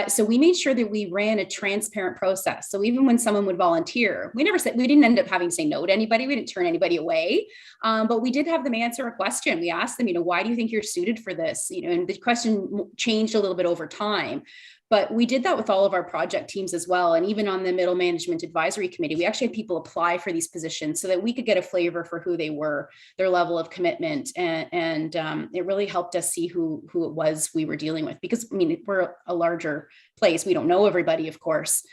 So we made sure that we ran a transparent process. So even when someone would volunteer, we didn't end up having to say no to anybody. We didn't turn anybody away, but we did have them answer a question. We asked them, why do you think you're suited for this? And the question changed a little bit over time. But we did that with all of our project teams as well. And even on the Middle Management Advisory Committee, we actually had people apply for these positions so that we could get a flavor for who they were, their level of commitment. And it really helped us see who it was we were dealing with. Because, we're a larger place. We don't know everybody, of course.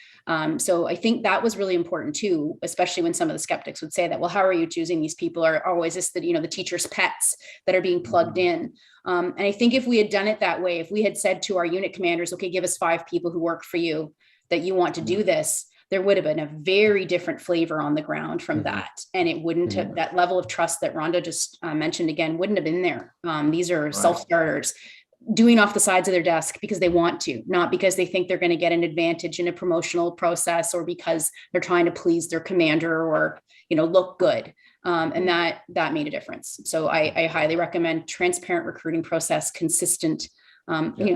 So I think that was really important too, especially when some of the skeptics would say that, well, how are you choosing these people? Or is this the teacher's pets that are being plugged in? And I think if we had done it that way, if we had said to our unit commanders, okay, give us 5 people who work for you that you want to do this, there would have been a very different flavor on the ground from that. And it wouldn't have, that level of trust that Rhonda just mentioned again, wouldn't have been there. These are self-starters doing off the sides of their desk because they want to, not because they think they're going to get an advantage in a promotional process or because they're trying to please their commander or, look good. And that made a difference. So I highly recommend transparent recruiting process, consistent, we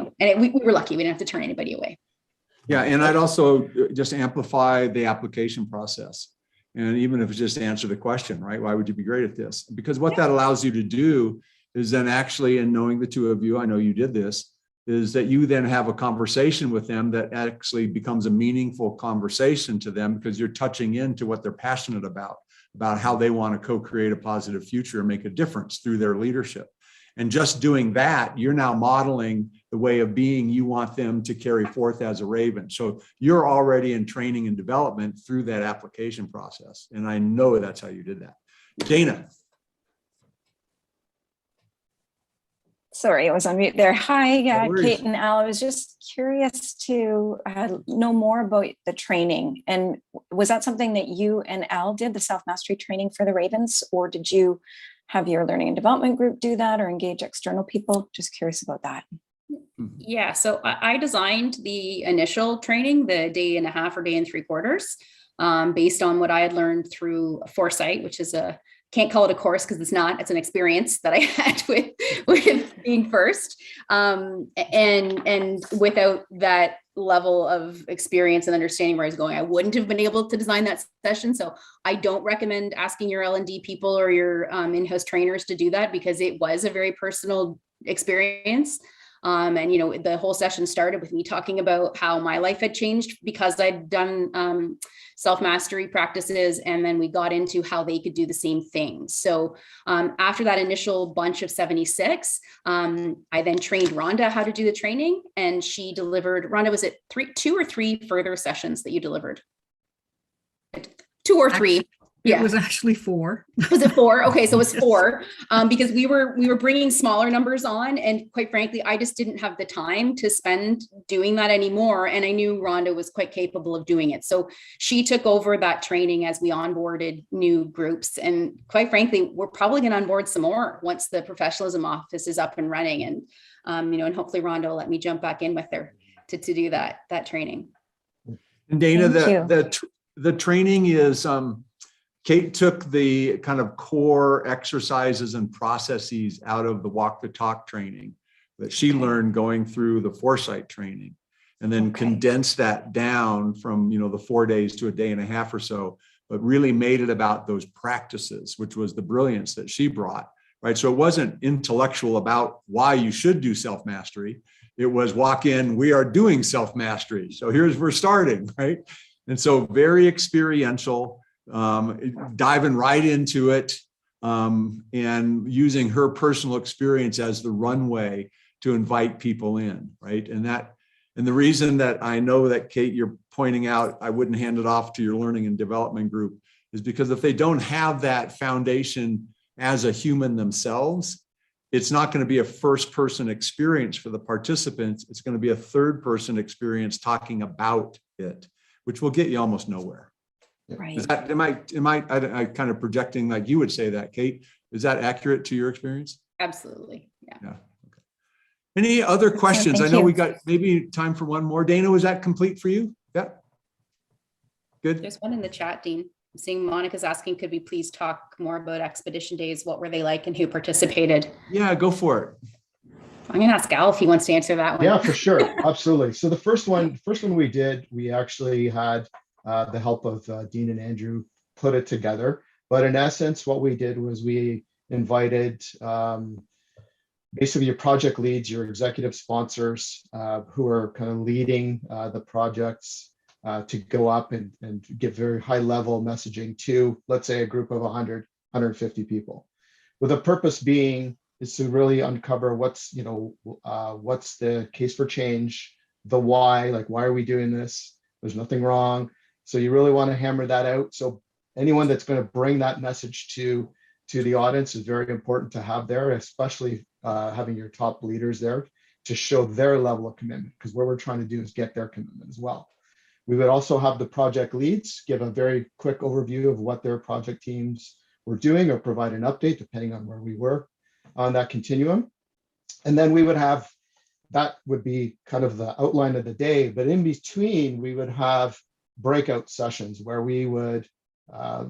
were lucky. We didn't have to turn anybody away. Yeah, and I'd also just amplify the application process. And even if it's just answer the question, right? Why would you be great at this? Because what that allows you to do is then actually, in knowing the two of you, I know you did this, is that you then have a conversation with them that actually becomes a meaningful conversation to them because you're touching into what they're passionate about how they want to co-create a positive future and make a difference through their leadership. And just doing that, you're now modeling the way of being you want them to carry forth as a Raven. So you're already in training and development through that application process. And I know that's how you did that. Dana. Sorry, I was on mute there. Hi, No worries. Kate and Al. I was just curious to know more about the training. And was that something that you and Al did, the self-mastery training for the Ravens, or did you have your learning and development group do that or engage external people? Just curious about that. Yeah, so I designed the initial training, the 1.5 or 1.75 days, based on what I had learned through Foresight, which is can't call it a course because it's an experience that I had with being first. And without that level of experience and understanding where I was going, I wouldn't have been able to design that session. So I don't recommend asking your L&D people or your in-house trainers to do that because it was a very personal experience. And the whole session started with me talking about how my life had changed because I'd done self-mastery practices, and then we got into how they could do the same thing. So after that initial bunch of 76, I then trained Rhonda how to do the training, and she delivered. Rhonda, was it 2 or 3 further sessions that you delivered? 2 or 3. It was actually 4. Was it 4? Okay, so it was 4 because we were bringing smaller numbers on, and quite frankly, I just didn't have the time to spend doing that anymore. And I knew Rhonda was quite capable of doing it, so she took over that training as we onboarded new groups. And quite frankly, we're probably going to onboard some more once the professionalism office is up and running. And and hopefully Rhonda will let me jump back in with her to do that training. And Dana, Thank the training is. Kate took the kind of core exercises and processes out of the walk the talk training that she learned going through the Foresight training, and then condensed that down from, the 4 days to 1.5 days or so, but really made it about those practices, which was the brilliance that she brought, right? So it wasn't intellectual about why you should do self-mastery. It was walk in, we are doing self-mastery. So we're starting, right? And so very experiential, diving right into it, and using her personal experience as the runway to invite people in, right? And the reason that I know that, Kate, you're pointing out I wouldn't hand it off to your learning and development group is because if they don't have that foundation as a human themselves, it's not going to be a first person experience for the participants. It's going to be a third person experience talking about it, which will get you almost nowhere. Right. Is that, am I kind of projecting like you would say that, Kate? Is that accurate to your experience? Absolutely. Yeah. Yeah. Okay. Any other questions? I thank know you. we got maybe time for one more. Dana, was that complete for you? Yeah. Good. There's one in the chat, Dean. I'm seeing Monica's asking, could we please talk more about expedition days? What were they like and who participated? Yeah, go for it. I'm going to ask Al if he wants to answer that one. Yeah, for sure. Absolutely. So the first one we did, we actually had the help of Dean and Andrew put it together. But in essence, what we did was we invited basically your project leads, your executive sponsors who are kind of leading the projects to go up and give very high level messaging to, let's say, a group of 100, 150 people. With the purpose being is to really uncover what's the case for change, the why, like why are we doing this? There's nothing wrong. So you really want to hammer that out. So anyone that's going to bring that message to the audience is very important to have there, especially having your top leaders there to show their level of commitment, because what we're trying to do is get their commitment as well. We would also have the project leads give a very quick overview of what their project teams were doing or provide an update depending on where we were on that continuum. And then we would have, that would be kind of the outline of the day, but in between we would have breakout sessions where we would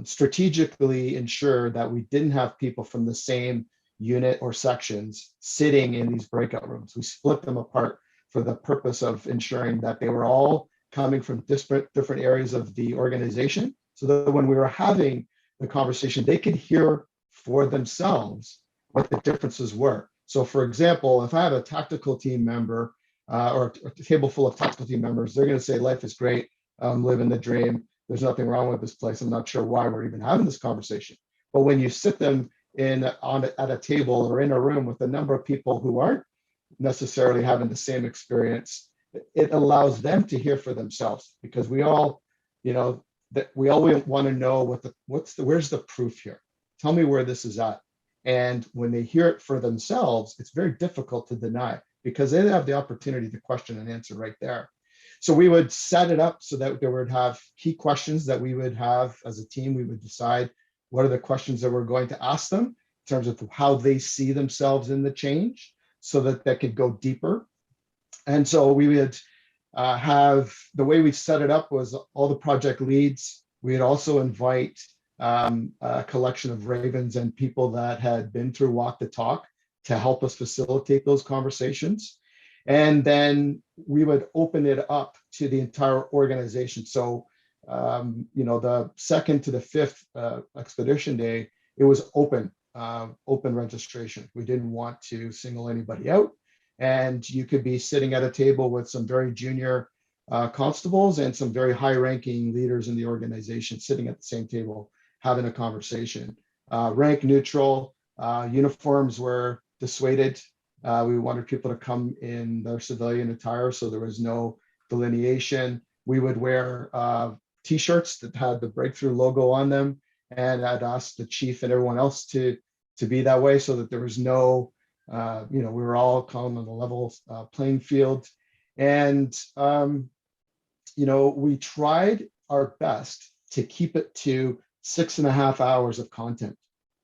strategically ensure that we didn't have people from the same unit or sections sitting in these breakout rooms. We split them apart for the purpose of ensuring that they were all coming from different areas of the organization, so that when we were having the conversation, they could hear for themselves what the differences were. So for example, if I have a tactical team member or a table full of tactical team members, they're going to say, life is great, I'm living the dream, there's nothing wrong with this place, I'm not sure why we're even having this conversation. But when you sit them at a table or in a room with a number of people who aren't necessarily having the same experience, it allows them to hear for themselves, because we all, that we always want to know where's the proof here? Tell me where this is at. And when they hear it for themselves, it's very difficult to deny, because they have the opportunity to question and answer right there. So we would set it up so that there would have key questions that we would have as a team. We would decide what are the questions that we're going to ask them in terms of how they see themselves in the change, so that they could go deeper. And so we would have, the way we set it up was all the project leads. We'd also invite a collection of Ravens and people that had been through Walk the Talk to help us facilitate those conversations. And then we would open it up to the entire organization. So, the second to the fifth expedition day, it was open registration. We didn't want to single anybody out. And you could be sitting at a table with some very junior constables and some very high-ranking leaders in the organization sitting at the same table having a conversation. Rank neutral, uniforms were dissuaded. We wanted people to come in their civilian attire, so there was no delineation. We would wear T-shirts that had the Breakthrough logo on them, and I'd ask the chief and everyone else to be that way, so that there was no, we were all calm on the level playing field. And, we tried our best to keep it to 6.5 hours of content,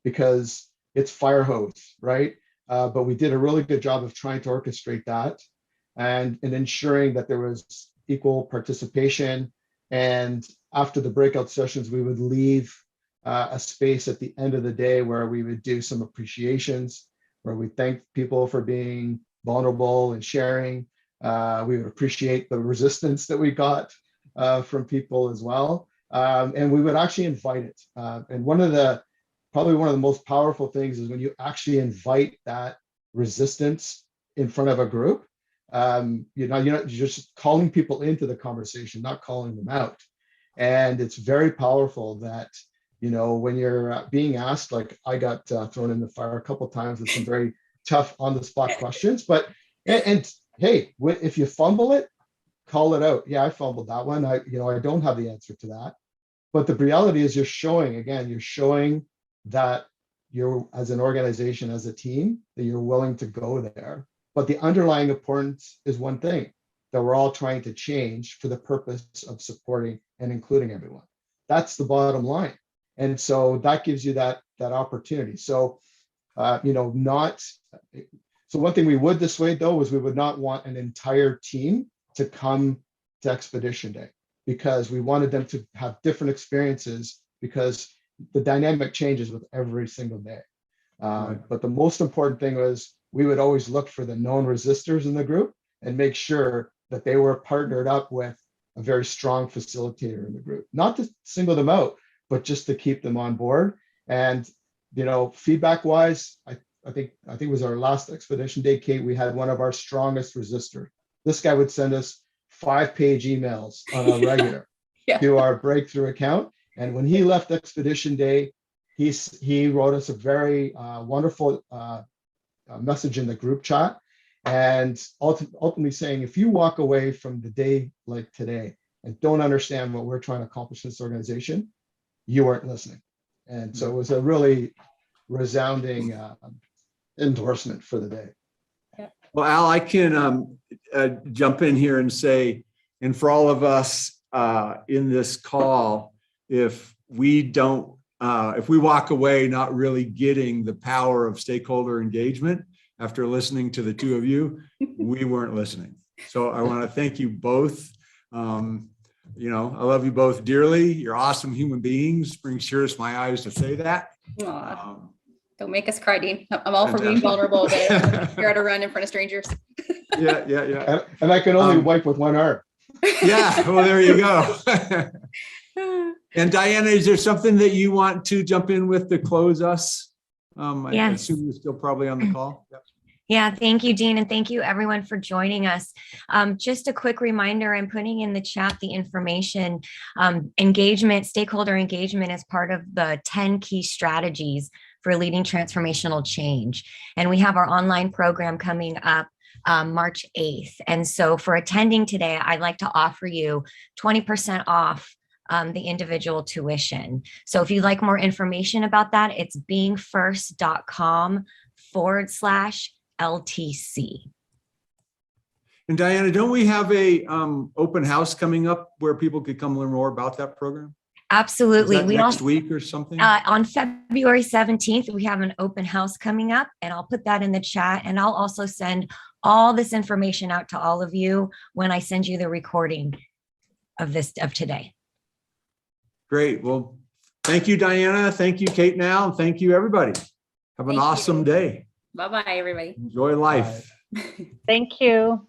because it's fire hose, right? But we did a really good job of trying to orchestrate that and ensuring that there was equal participation. And after the breakout sessions, we would leave a space at the end of the day where we would do some appreciations, where we thank people for being vulnerable and sharing. We would appreciate the resistance that we got from people as well. And we would actually invite it. And probably one of the most powerful things is when you actually invite that resistance in front of a group. You're just calling people into the conversation, not calling them out. And it's very powerful that, when you're being asked, like I got thrown in the fire a couple of times with some very tough on the spot questions, but, and hey, if you fumble it, call it out. Yeah, I fumbled that one. I don't have the answer to that. But the reality is you're showing that you're, as an organization, as a team, that you're willing to go there. But the underlying importance is one thing, that we're all trying to change for the purpose of supporting and including everyone. That's the bottom line. And so that gives you that opportunity. So, so one thing we would dissuade though, is we would not want an entire team to come to Expedition Day, because we wanted them to have different experiences, because the dynamic changes with every single day. But the most important thing was we would always look for the known resistors in the group and make sure that they were partnered up with a very strong facilitator in the group, not to single them out, but just to keep them on board. And, feedback wise, I think it was our last Expedition Day, Kate, we had one of our strongest resistors. This guy would send us 5-page emails on a regular to our breakthrough account. And when he left Expedition Day, he wrote us a very wonderful message in the group chat, and ultimately saying, if you walk away from the day like today and don't understand what we're trying to accomplish in this organization, you weren't listening. And so it was a really resounding endorsement for the day. Well, Al, I can jump in here and say, and for all of us in this call, if we walk away not really getting the power of stakeholder engagement after listening to the two of you, we weren't listening. So I want to thank you both. I love you both dearly. You're awesome human beings. Brings tears to my eyes to say that. Don't make us cry, Dean. I'm all for being vulnerable, but you're at a run in front of strangers. Yeah. And I can only wipe with one arm. Yeah, well, there you go. And Diana, is there something that you want to jump in with to close us? I assume you're still probably on the call. Yep. Yeah, thank you, Dean, and thank you everyone for joining us. Just a quick reminder, I'm putting in the chat the information. Stakeholder engagement is part of the 10 key strategies for leading transformational change. And we have our online program coming up March 8th. And so for attending today, I'd like to offer you 20% off the individual tuition. So if you'd like more information about that, it's beingfirst.com/LTC. And Diana, don't we have a open house coming up where people could come learn more about that program? Absolutely. Is that next week or something? On February 17th, we have an open house coming up, and I'll put that in the chat. And I'll also send all this information out to all of you when I send you the recording of today. Great. Well, thank you, Diana. Thank you, Kate, now. And thank you, everybody. Have an awesome day. Bye-bye, everybody. Enjoy life. Thank you.